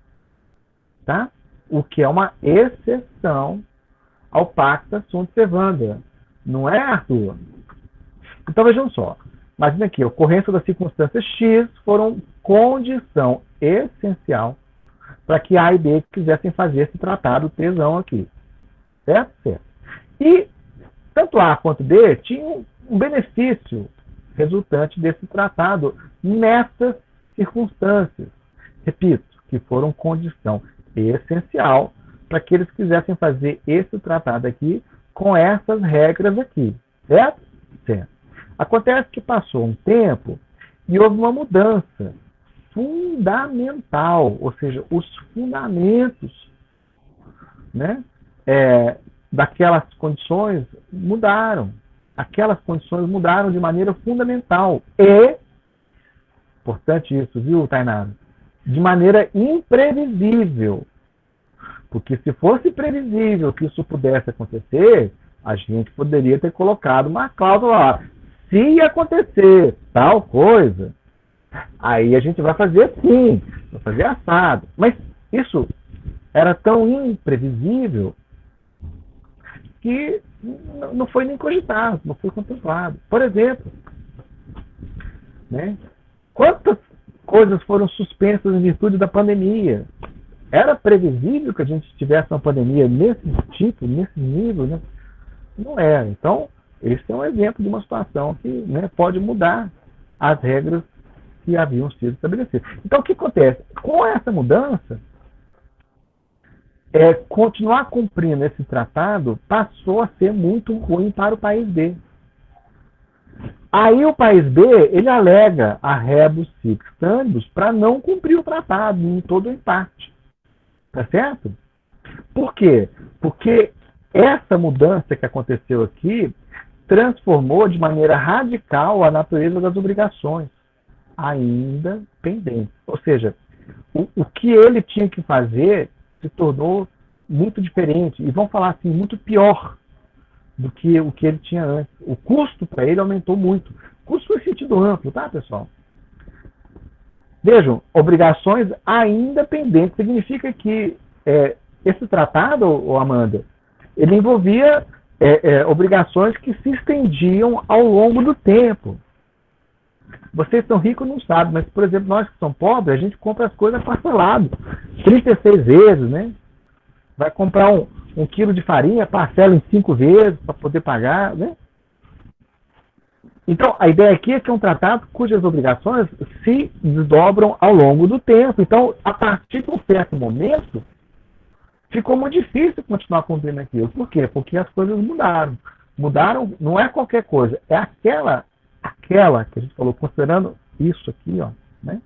A: Tá? O que é uma exceção ao pacta sunt servanda. Não é, Arthur? Então, vejam só. Imagina aqui, a ocorrência das circunstâncias X foram condição essencial para que A e B quisessem fazer esse tratado tesão aqui. Certo? Certo. E tanto A quanto B tinham um benefício resultante desse tratado nessas circunstâncias. Repito, que foram condição essencial para que eles quisessem fazer esse tratado aqui com essas regras aqui. Certo? Certo. Acontece que passou um tempo e houve uma mudança fundamental, ou seja, os fundamentos, né, daquelas condições mudaram. Aquelas condições mudaram de maneira fundamental e, importante isso, viu, Tainara? De maneira imprevisível. Porque se fosse previsível que isso pudesse acontecer, a gente poderia ter colocado uma cláusula lá. Se acontecer tal coisa, aí a gente vai fazer assim, vai fazer assado. Mas isso era tão imprevisível que não foi nem cogitado, não foi contemplado. Por exemplo, né, quantas coisas foram suspensas em virtude da pandemia? Era previsível que a gente tivesse uma pandemia nesse tipo, nesse nível? Né? Não era. Então, esse é um exemplo de uma situação que, né, pode mudar as regras que haviam sido estabelecidas. Então, o que acontece? Com essa mudança, continuar cumprindo esse tratado passou a ser muito ruim para o país B. Aí o país B, ele alega a rebus sic stantibus para não cumprir o tratado em todo o empate. Tá certo? Por quê? Porque essa mudança que aconteceu aqui transformou de maneira radical a natureza das obrigações ainda pendentes. Ou seja, o que ele tinha que fazer se tornou muito diferente, e vamos falar assim, muito pior do que o que ele tinha antes. O custo para ele aumentou muito. Custo em sentido amplo, tá, pessoal? Vejam, obrigações ainda pendentes. Significa que esse tratado, Amanda, ele envolvia obrigações que se estendiam ao longo do tempo. Vocês são ricos não sabem, mas, por exemplo, nós que somos pobres, a gente compra as coisas parcelado, 36 vezes, né? Vai comprar um quilo de farinha, parcela em 5 vezes para poder pagar, né? Então, a ideia aqui é que é um tratado cujas obrigações se desdobram ao longo do tempo. Então, a partir de um certo momento, ficou muito difícil continuar cumprindo aquilo. Por quê? Porque as coisas mudaram. Mudaram não é qualquer coisa, é aquela que a gente falou, considerando isso aqui, ó, né?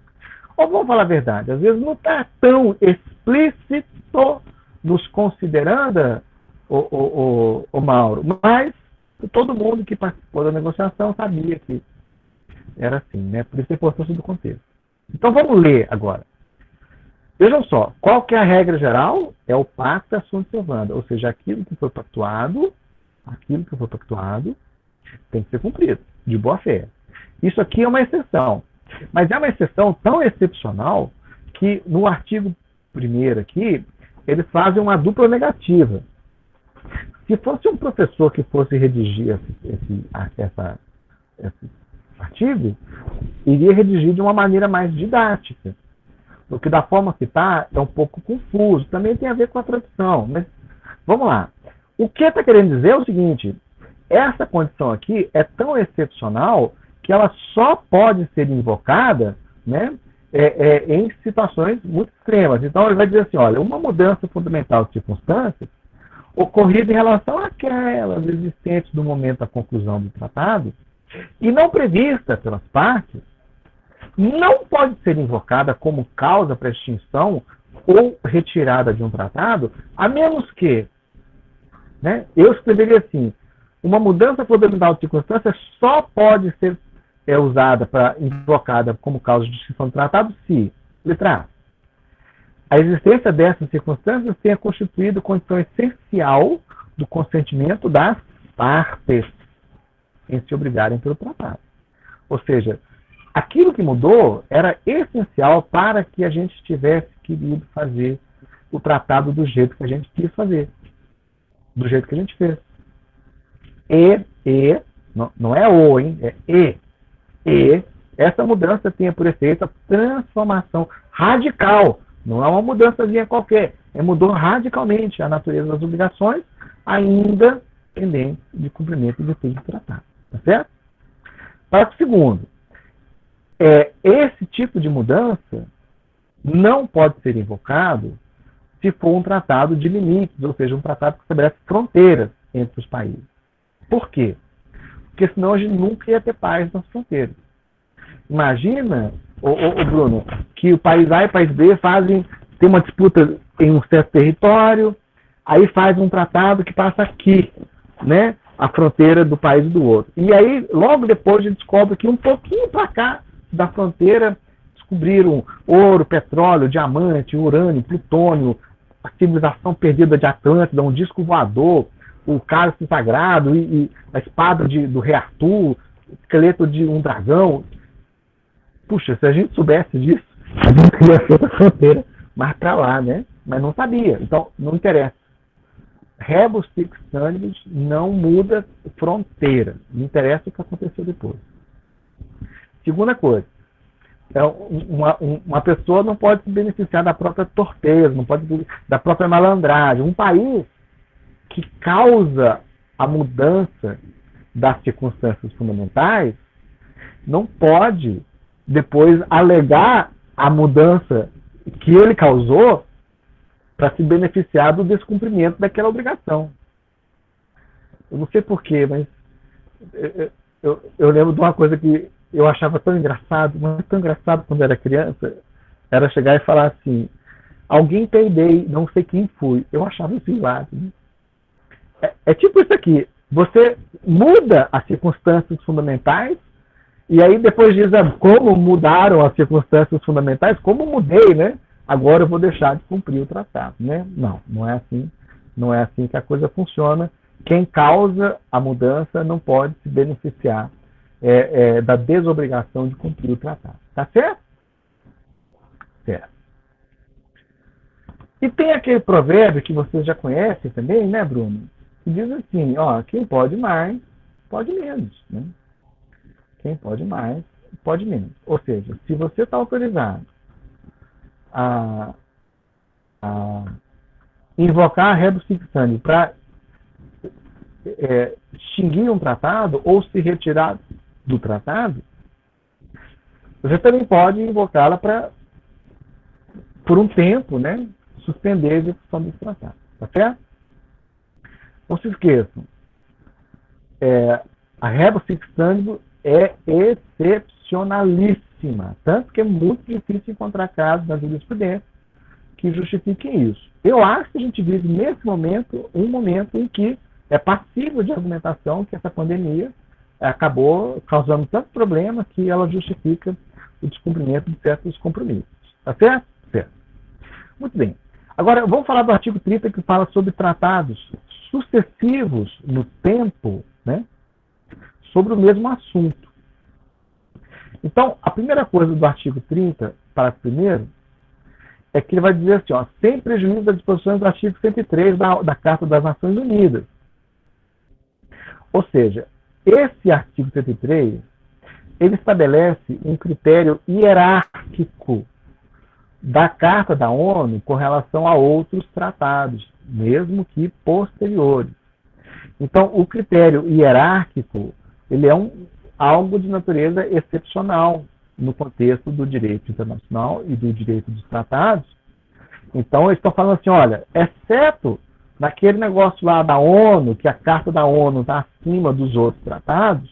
A: Ou vamos falar a verdade, às vezes não está tão explícito nos considerando, o Mauro, mas todo mundo que participou da negociação sabia que era assim, né? Por isso a importância do contexto. Então vamos ler agora. Vejam só, qual que é a regra geral? É o pacta sunt servanda, ou seja, aquilo que foi pactuado tem que ser cumprido, de boa fé. Isso aqui é uma exceção, mas é uma exceção tão excepcional que no artigo 1º aqui, eles fazem uma dupla negativa. Se fosse um professor que fosse redigir esse artigo, iria redigir de uma maneira mais didática. Porque da forma que está, é um pouco confuso. Também tem a ver com a tradução. Mas vamos lá. O que está querendo dizer é o seguinte: essa condição aqui é tão excepcional que ela só pode ser invocada, né, em situações muito extremas. Então, ele vai dizer assim, olha, uma mudança fundamental de circunstâncias ocorrida em relação àquelas existentes no momento da conclusão do tratado e não prevista pelas partes, não pode ser invocada como causa para extinção ou retirada de um tratado, a menos que, né, eu escreveria assim, uma mudança fundamental de circunstâncias só pode ser usada para invocada como causa de extinção do tratado se, letra A existência dessas circunstâncias tenha constituído condição essencial do consentimento das partes em se obrigarem pelo tratado. Ou seja, aquilo que mudou era essencial para que a gente tivesse querido fazer o tratado do jeito que a gente quis fazer. Do jeito que a gente fez. Não é o, hein? É e essa mudança tenha por efeito a transformação radical. Não é uma mudançazinha qualquer. Mudou radicalmente a natureza das obrigações, ainda pendente de cumprimento e efeito do tratado. Tá certo? Parágrafo segundo. Esse tipo de mudança não pode ser invocado se for um tratado de limites, ou seja, um tratado que estabelece fronteiras entre os países. Por quê? Porque senão a gente nunca ia ter paz nas fronteiras. Imagina, Bruno, que o país A e o país B tem uma disputa em um certo território, aí faz um tratado que passa aqui, né, a fronteira do país e do outro. E aí, logo depois, a gente descobre que um pouquinho para cá da fronteira descobriram ouro, petróleo, diamante, urânio, plutônio, a civilização perdida de Atlântida, um disco voador, o cálice sagrado e a espada do rei Arthur, o esqueleto de um dragão. Puxa, se a gente soubesse disso, a gente queria ser outra fronteira mais para lá, né? Mas não sabia, então não interessa. Rebus sic stantibus não muda fronteira, não interessa o que aconteceu depois. Segunda coisa, uma pessoa não pode se beneficiar da própria torpeza, não pode da própria malandragem. Um país que causa a mudança das circunstâncias fundamentais não pode depois alegar a mudança que ele causou para se beneficiar do descumprimento daquela obrigação. Eu não sei porquê, mas eu lembro de uma coisa que eu achava tão engraçado, mas tão engraçado quando era criança, era chegar e falar assim, alguém peidei, não sei quem fui. Eu achava isso hilário. Né? É tipo isso aqui, você muda as circunstâncias fundamentais e aí depois diz como mudaram as circunstâncias fundamentais, como mudei, né? Agora eu vou deixar de cumprir o tratado, né? Não é assim, não é assim que a coisa funciona. Quem causa a mudança não pode se beneficiar da desobrigação de cumprir o tratado. Tá certo? Certo. E tem aquele provérbio que vocês já conhecem também, né, Bruno? Que diz assim, quem pode mais, pode menos, né? Quem pode mais, pode menos. Ou seja, se você está autorizado a invocar a rebus sic stantibus para extinguir um tratado ou se retirar do tratado, você também pode invocá-la por um tempo, né, suspender a execução desse tratado. Tá certo? Não se esqueçam, a rebus sic stantibus é excepcionalíssima, tanto que é muito difícil encontrar casos na jurisprudência que justifiquem isso. Eu acho que a gente vive nesse momento um momento em que é passível de argumentação que essa pandemia acabou causando tanto problema que ela justifica o descumprimento de certos compromissos. Tá certo? Certo. Muito bem. Agora, vamos falar do artigo 30 que fala sobre tratados sucessivos no tempo, né, sobre o mesmo assunto. Então, a primeira coisa do artigo 30, parágrafo 1º, é que ele vai dizer assim, sem prejuízo das disposições do artigo 103 da Carta das Nações Unidas. Ou seja, esse artigo 103, ele estabelece um critério hierárquico da Carta da ONU com relação a outros tratados, mesmo que posteriores. Então, o critério hierárquico, ele é algo de natureza excepcional no contexto do direito internacional e do direito dos tratados. Então, eles estão falando assim, olha, exceto naquele negócio lá da ONU, que a Carta da ONU está acima dos outros tratados,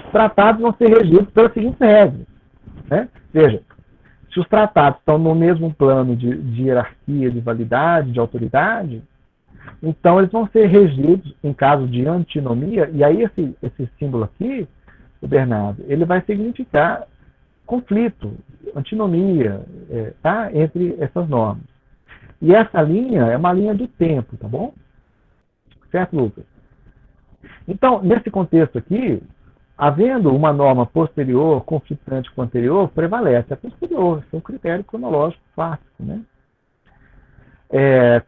A: os tratados vão ser regidos pelas seguintes regras. Né? Veja, se os tratados estão no mesmo plano de hierarquia, de validade, de autoridade, então eles vão ser regidos em caso de antinomia, e aí esse símbolo aqui, o Bernardo, ele vai significar conflito, antinomia, tá? Entre essas normas. E essa linha é uma linha do tempo, tá bom? Certo, Lucas? Então, nesse contexto aqui, havendo uma norma posterior, conflitante com a anterior, prevalece a posterior. Esse é um critério cronológico clássico, né?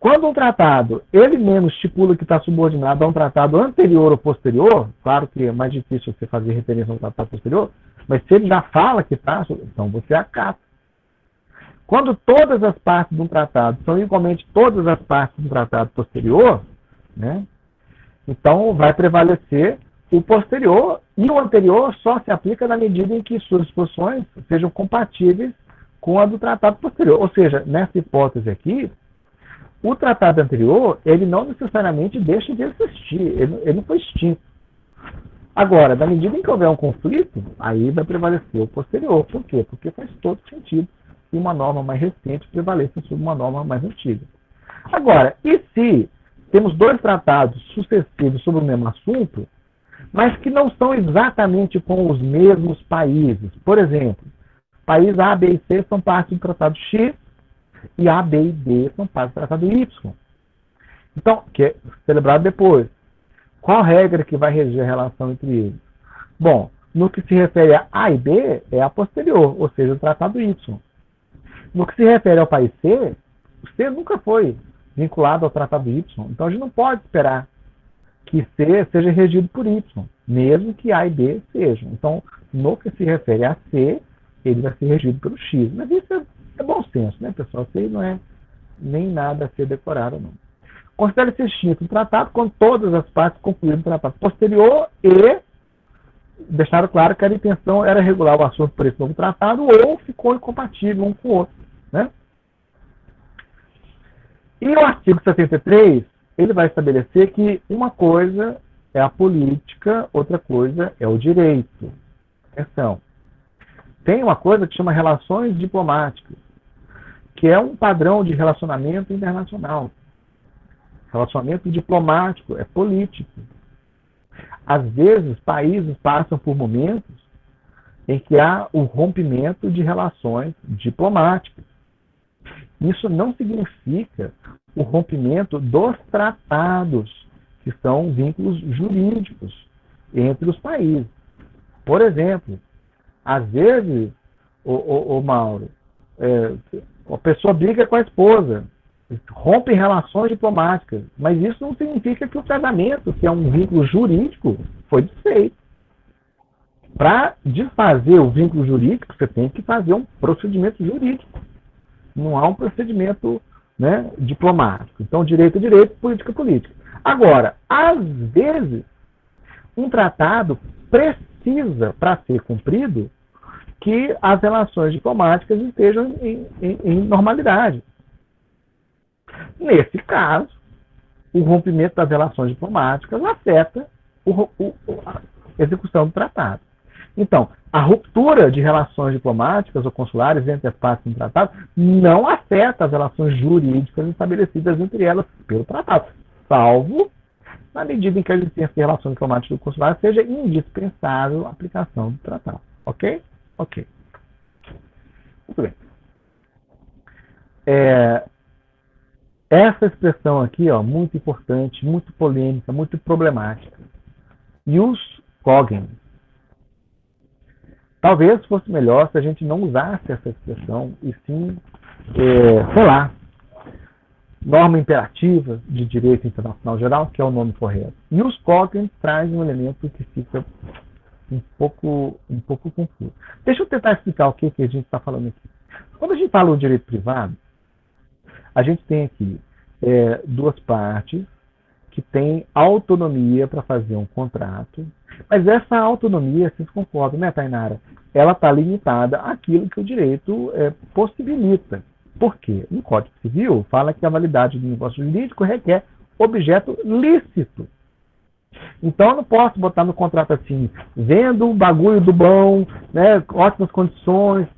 A: Quando um tratado, ele mesmo estipula que está subordinado a um tratado anterior ou posterior, claro que é mais difícil você fazer referência a um tratado posterior, mas se ele já fala que está, então você acata. Quando todas as partes de um tratado são igualmente todas as partes de um tratado posterior, né, então vai prevalecer o posterior, e o anterior só se aplica na medida em que suas disposições sejam compatíveis com a do tratado posterior. Ou seja, nessa hipótese aqui, o tratado anterior, ele não necessariamente deixa de existir, ele não foi extinto. Agora, na medida em que houver um conflito, aí vai prevalecer o posterior. Por quê? Porque faz todo sentido que uma norma mais recente prevaleça sobre uma norma mais antiga. Agora, e se temos dois tratados sucessivos sobre o mesmo assunto, mas que não são exatamente com os mesmos países? Por exemplo, país A, B e C são parte do tratado X, e A, B e D são parte do tratado Y. Então, que é celebrado depois. Qual regra que vai reger a relação entre eles? Bom, no que se refere a A e B, é a posterior, ou seja, o tratado Y. No que se refere ao país C, o C nunca foi vinculado ao tratado Y. Então, a gente não pode esperar que C seja regido por Y, mesmo que A e B sejam. Então, no que se refere a C, ele vai ser regido pelo X. Mas isso é bom senso, né, pessoal? Isso aí não é nem nada a ser decorado, não. Considere-se extinto o tratado quando todas as partes concluíram o tratado posterior e deixaram claro que a intenção era regular o assunto por esse novo tratado ou ficou incompatível um com o outro. Né? E o artigo 73, ele vai estabelecer que uma coisa é a política, outra coisa é o direito. Atenção. Tem uma coisa que chama relações diplomáticas, que é um padrão de relacionamento internacional. Relacionamento diplomático é político. Às vezes, países passam por momentos em que há o rompimento de relações diplomáticas. Isso não significa o rompimento dos tratados, que são vínculos jurídicos entre os países. Por exemplo, às vezes, Mauro, a pessoa briga com a esposa, rompe relações diplomáticas, mas isso não significa que o casamento, que é um vínculo jurídico, foi desfeito. Para desfazer o vínculo jurídico, você tem que fazer um procedimento jurídico. Não há um procedimento, né, diplomático. Então, direito é direito, política é política. Agora, às vezes, um tratado precisa, para ser cumprido, que as relações diplomáticas estejam em normalidade. Nesse caso, o rompimento das relações diplomáticas afeta a execução do tratado. Então, a ruptura de relações diplomáticas ou consulares entre as partes do tratado não afeta as relações jurídicas estabelecidas entre elas pelo tratado, salvo na medida em que a existência de relações diplomáticas ou consulares seja indispensável à aplicação do tratado. Ok? Ok. Muito bem. Essa expressão aqui, ó, muito importante, muito polêmica, muito problemática. Ius cogens. Talvez fosse melhor se a gente não usasse essa expressão e sim, sei lá, norma imperativa de direito internacional geral, que é o nome correto. Ius cogens traz um elemento que fica um pouco confuso. Deixa eu tentar explicar o que a gente está falando aqui. Quando a gente fala do direito privado, a gente tem aqui duas partes que tem autonomia para fazer um contrato, mas essa autonomia, vocês concordam, né, Tainara? Ela está limitada àquilo que o direito possibilita. Por quê? No Código Civil fala que a validade do negócio jurídico requer objeto lícito. Então eu não posso botar no contrato assim, vendo um bagulho do bom, né, ótimas condições,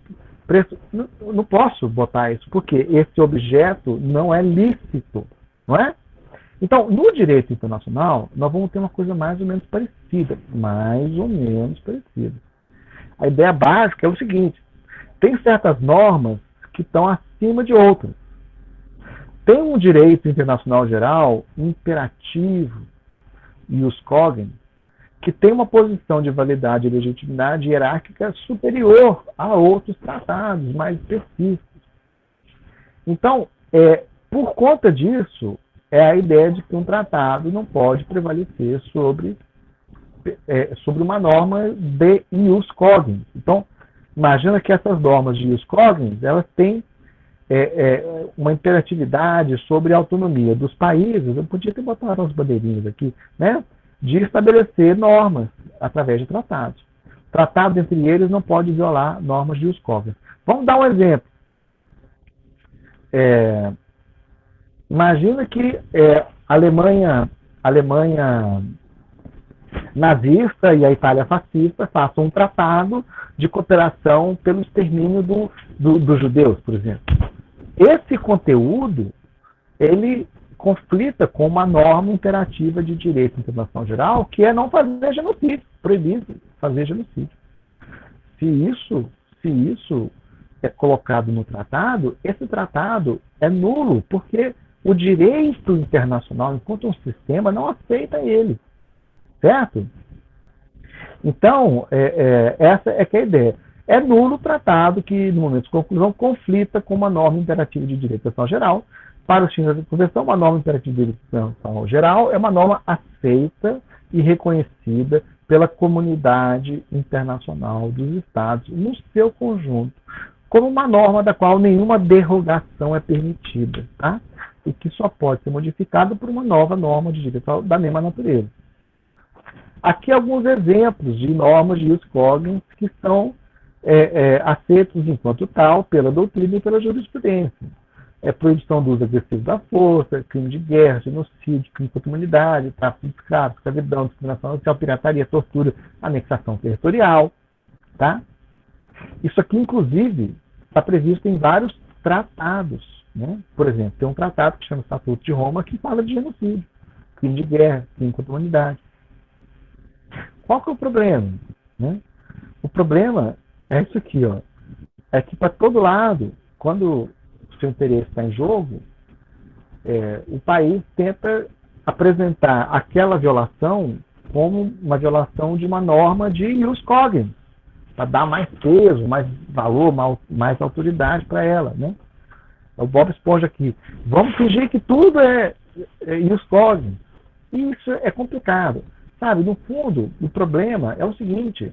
A: preço. Não posso botar isso, porque esse objeto não é lícito, não é? Então, no direito internacional, nós vamos ter uma coisa mais ou menos parecida. Mais ou menos parecida. A ideia básica é o seguinte: tem certas normas que estão acima de outras. Tem um direito internacional geral imperativo, ius cogens, que tem uma posição de validade e legitimidade hierárquica superior a outros tratados mais específicos. Então, por conta disso, é a ideia de que um tratado não pode prevalecer sobre uma norma de ius cogens. Então, imagina que essas normas de ius cogens, elas têm uma imperatividade sobre a autonomia dos países. Eu podia ter botado umas bandeirinhas aqui, né, de estabelecer normas através de tratados. Tratado entre eles não pode violar normas de ius cogens. Vamos dar um exemplo. Imagina que a Alemanha nazista e a Itália fascista façam um tratado de cooperação pelo extermínio dos judeus, por exemplo. Esse conteúdo, ele conflita com uma norma imperativa de direito internacional geral, que é não fazer genocídio, proibir fazer genocídio. Se isso é colocado no tratado, esse tratado é nulo, porque o direito internacional, enquanto um sistema, não aceita ele. Certo? Então, essa é que é a ideia. É nulo o tratado que, no momento de conclusão, conflita com uma norma imperativa de direito internacional geral. Para os fins da convenção, uma norma imperativa de direito internacional geral é uma norma aceita e reconhecida pela comunidade internacional dos Estados, no seu conjunto, como uma norma da qual nenhuma derrogação é permitida, tá? E que só pode ser modificada por uma nova norma de direito da mesma natureza. Aqui alguns exemplos de normas de ius cogens que são aceitos enquanto tal pela doutrina e pela jurisprudência. Proibição do uso agressivo da força, crime de guerra, genocídio, crime contra a humanidade, tráfico de escravos, escravidão, discriminação racial, pirataria, tortura, anexação territorial. Tá? Isso aqui, inclusive, está previsto em vários tratados. Né? Por exemplo, tem um tratado que chama Estatuto de Roma que fala de genocídio, crime de guerra, crime contra a humanidade. Qual que é o problema? Né? O problema é isso aqui, ó. É que para todo lado, quando o seu interesse está em jogo, o país tenta apresentar aquela violação como uma violação de uma norma de ius cogens, para dar mais peso, mais valor, mais autoridade para ela. Né? O Bob Esponja aqui. Vamos fingir que tudo é ius cogens. E isso é complicado. Sabe, no fundo, o problema é o seguinte: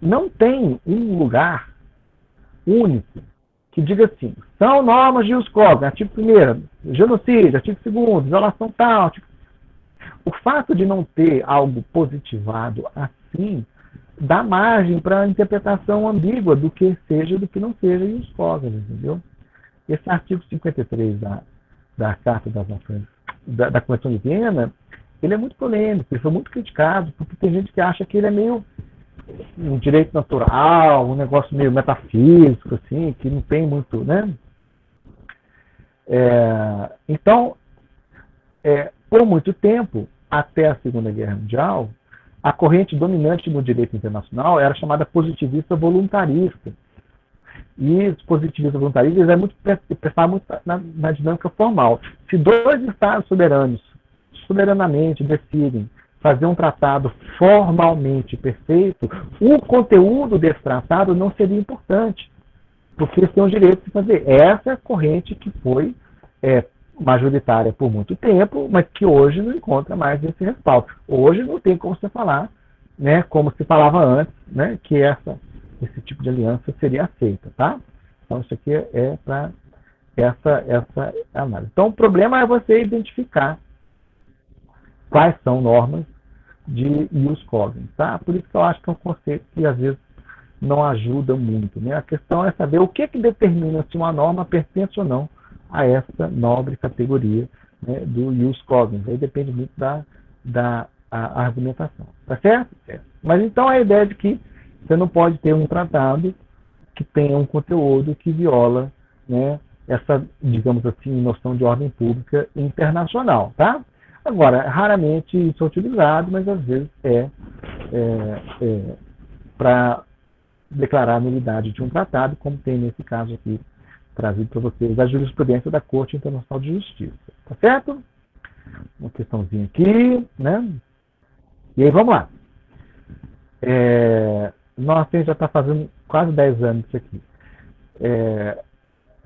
A: não tem um lugar único que diga assim, são normas de ius cogens, artigo 1º, genocídio, artigo 2º, violação tal. O fato de não ter algo positivado assim, dá margem para a interpretação ambígua do que seja e do que não seja ius cogens, entendeu? Esse artigo 53 da Carta das Nações, da Convenção de Viena, ele é muito polêmico, ele foi muito criticado, porque tem gente que acha que ele é meio um direito natural, um negócio meio metafísico, assim, que não tem muito, né? Então, por muito tempo, até a Segunda Guerra Mundial, a corrente dominante no direito internacional era chamada positivista voluntarista. E os positivistas voluntaristas pensavam muito na dinâmica formal. Se dois estados soberanamente decidem fazer um tratado formalmente perfeito, o conteúdo desse tratado não seria importante, porque eles têm o direito de fazer. Essa é a corrente que foi majoritária por muito tempo, mas que hoje não encontra mais esse respaldo. Hoje não tem como você falar, né, como se falava antes, né, que esse tipo de aliança seria aceita. Tá? Então isso aqui é para essa análise. Então o problema é você identificar quais são normas de ius cogens, tá? Por isso que eu acho que é um conceito que às vezes não ajuda muito, né? A questão é saber o que determina se uma norma pertence ou não a essa nobre categoria, né, do ius cogens. Aí depende muito da argumentação, tá certo? Certo. Mas então a ideia de que você não pode ter um tratado que tenha um conteúdo que viola, né, essa, digamos assim, noção de ordem pública internacional, tá? Agora, raramente isso é utilizado, mas às vezes para declarar a nulidade de um tratado, como tem nesse caso aqui trazido para vocês a jurisprudência da Corte Internacional de Justiça, tá certo? Uma questãozinha aqui, né? E aí vamos lá. Nós já está fazendo quase 10 anos isso aqui.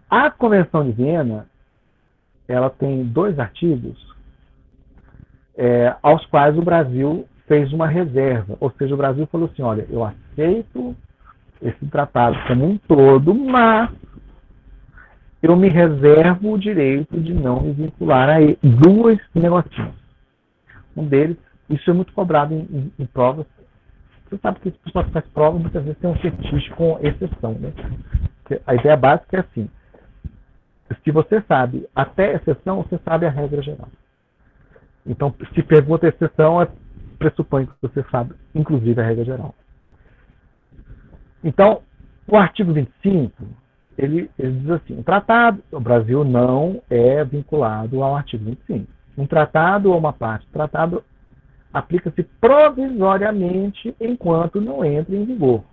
A: A Convenção de Viena, ela tem 2 artigos aos quais o Brasil fez uma reserva. Ou seja, o Brasil falou assim, olha, eu aceito esse tratado como um todo, mas eu me reservo o direito de não me vincular a 2 negocinhos. Um deles, isso é muito cobrado em provas. Você sabe que as pessoas que fazem prova muitas vezes tem um fetiche com exceção, né? A ideia básica é assim, se você sabe até exceção, você sabe a regra geral. Então, se pergunta a exceção, pressupõe que você sabe, inclusive, a regra geral. Então, o artigo 25, ele diz assim, o Brasil não é vinculado ao artigo 25. Um tratado ou uma parte do tratado aplica-se provisoriamente enquanto não entra em vigor.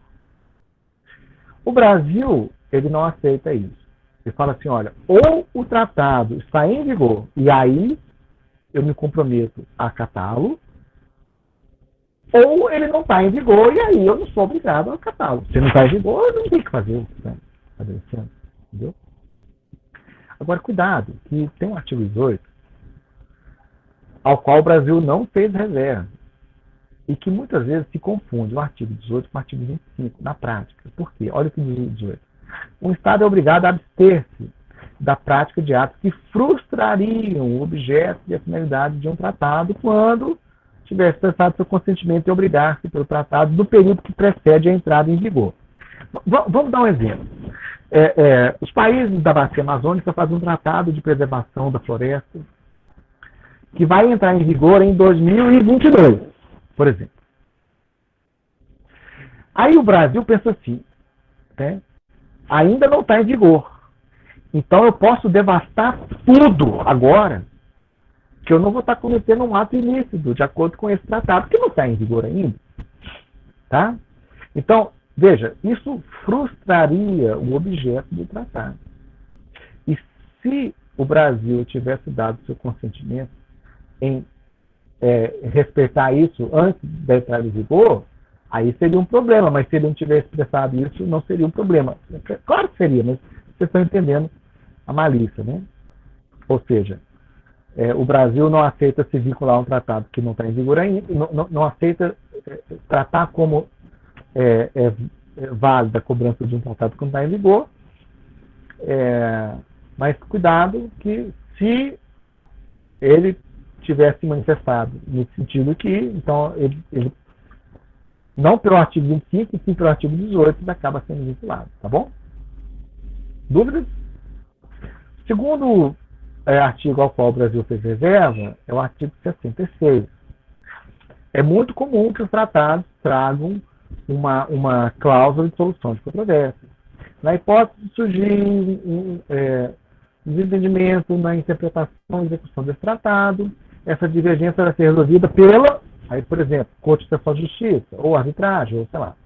A: O Brasil, ele não aceita isso. Ele fala assim, olha, ou o tratado está em vigor e aí eu me comprometo a acatá-lo, ou ele não está em vigor e aí eu não sou obrigado a acatá-lo. Se não está em vigor, eu não tenho que fazer, né? Entendeu? Agora, cuidado, que tem um artigo 18 ao qual o Brasil não fez reserva e que muitas vezes se confunde o artigo 18 com o artigo 25 na prática. Por quê? Olha o que diz o 18. Um Estado é obrigado a abster-se da prática de atos que frustrariam o objeto e a finalidade de um tratado quando tiver expressado seu consentimento e obrigar-se pelo tratado no período que precede a entrada em vigor. Vamos dar um exemplo. Os países da Bacia Amazônica fazem um tratado de preservação da floresta que vai entrar em vigor em 2022, por exemplo. Aí o Brasil pensa assim, né? Ainda não está em vigor. Então eu posso devastar tudo agora, que eu não vou estar cometendo um ato ilícito, de acordo com esse tratado, que não está em vigor ainda. Tá? Então, veja, isso frustraria o objeto do tratado. E se o Brasil tivesse dado seu consentimento em respeitar isso antes da entrada em vigor, aí seria um problema, mas se ele não tivesse expressado isso, não seria um problema. Claro que seria, mas vocês estão entendendo a malícia, né? Ou seja, o Brasil não aceita se vincular a um tratado que não está em vigor ainda, não aceita tratar como válida a cobrança de um tratado que não está em vigor, mas cuidado que se ele tivesse manifestado nesse sentido que, então, ele não pelo artigo 25, e sim pelo artigo 18, ele acaba sendo vinculado, tá bom? Dúvidas? Segundo artigo ao qual o Brasil fez reserva é o artigo 66. É muito comum que os tratados tragam uma cláusula de solução de controvérsias. Na hipótese de surgir desentendimento na interpretação e execução desse tratado, essa divergência vai ser resolvida pela, aí, por exemplo, Corte Internacional de Justiça, ou arbitragem, ou sei lá.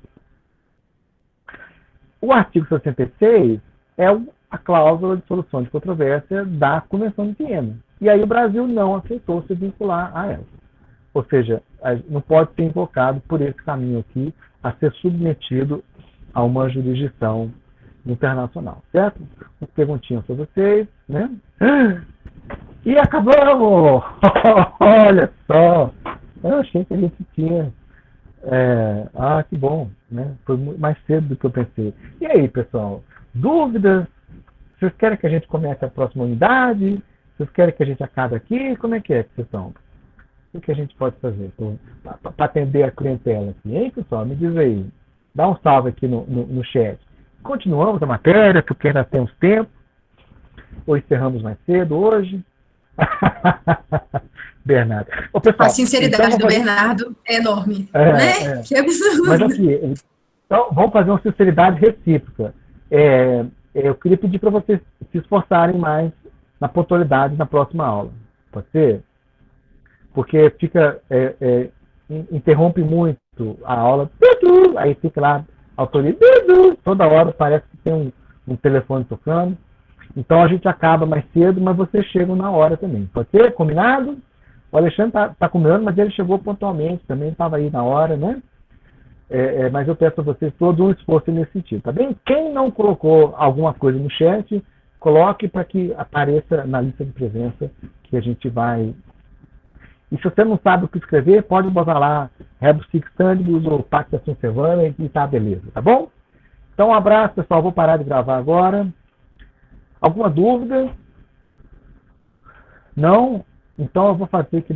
A: O artigo 66 é a cláusula de solução de controvérsia da Convenção de Viena. E aí o Brasil não aceitou se vincular a ela. Ou seja, não pode ser invocado por esse caminho aqui a ser submetido a uma jurisdição internacional, certo? Uma perguntinha para vocês, né? E acabamos! Olha só! Eu achei que a gente tinha... que bom, né? Foi mais cedo do que eu pensei. E aí, pessoal? Dúvidas? Vocês querem que a gente comece a próxima unidade? Vocês querem que a gente acabe aqui? Como é que vocês estão? O que a gente pode fazer para atender a clientela aqui? Hein, pessoal? Me diz aí. Dá um salve aqui no chat. Continuamos a matéria, porque ainda temos tempo. Ou encerramos mais cedo hoje? Bernardo. Ô, pessoal,
B: A sinceridade do Bernardo é enorme, né? Que absurdo.
A: Mas aqui, então, vamos fazer uma sinceridade recíproca. Eu queria pedir para vocês se esforçarem mais na pontualidade na próxima aula. Pode ser? Porque fica, interrompe muito a aula, aí fica lá, autoriza, toda hora parece que tem um telefone tocando. Então a gente acaba mais cedo, mas vocês chegam na hora também. Pode ser? Combinado? O Alexandre está combinando, mas ele chegou pontualmente, também estava aí na hora, né? Mas eu peço a vocês todo um esforço nesse sentido, tá bem? Quem não colocou alguma coisa no chat, coloque para que apareça na lista de presença que a gente vai. E se você não sabe o que escrever, pode botar lá Rebus Sic Stantibus ou Pacta Sunt Servanda e tá beleza, tá bom? Então um abraço, pessoal. Vou parar de gravar agora. Alguma dúvida? Não? Então eu vou fazer aqui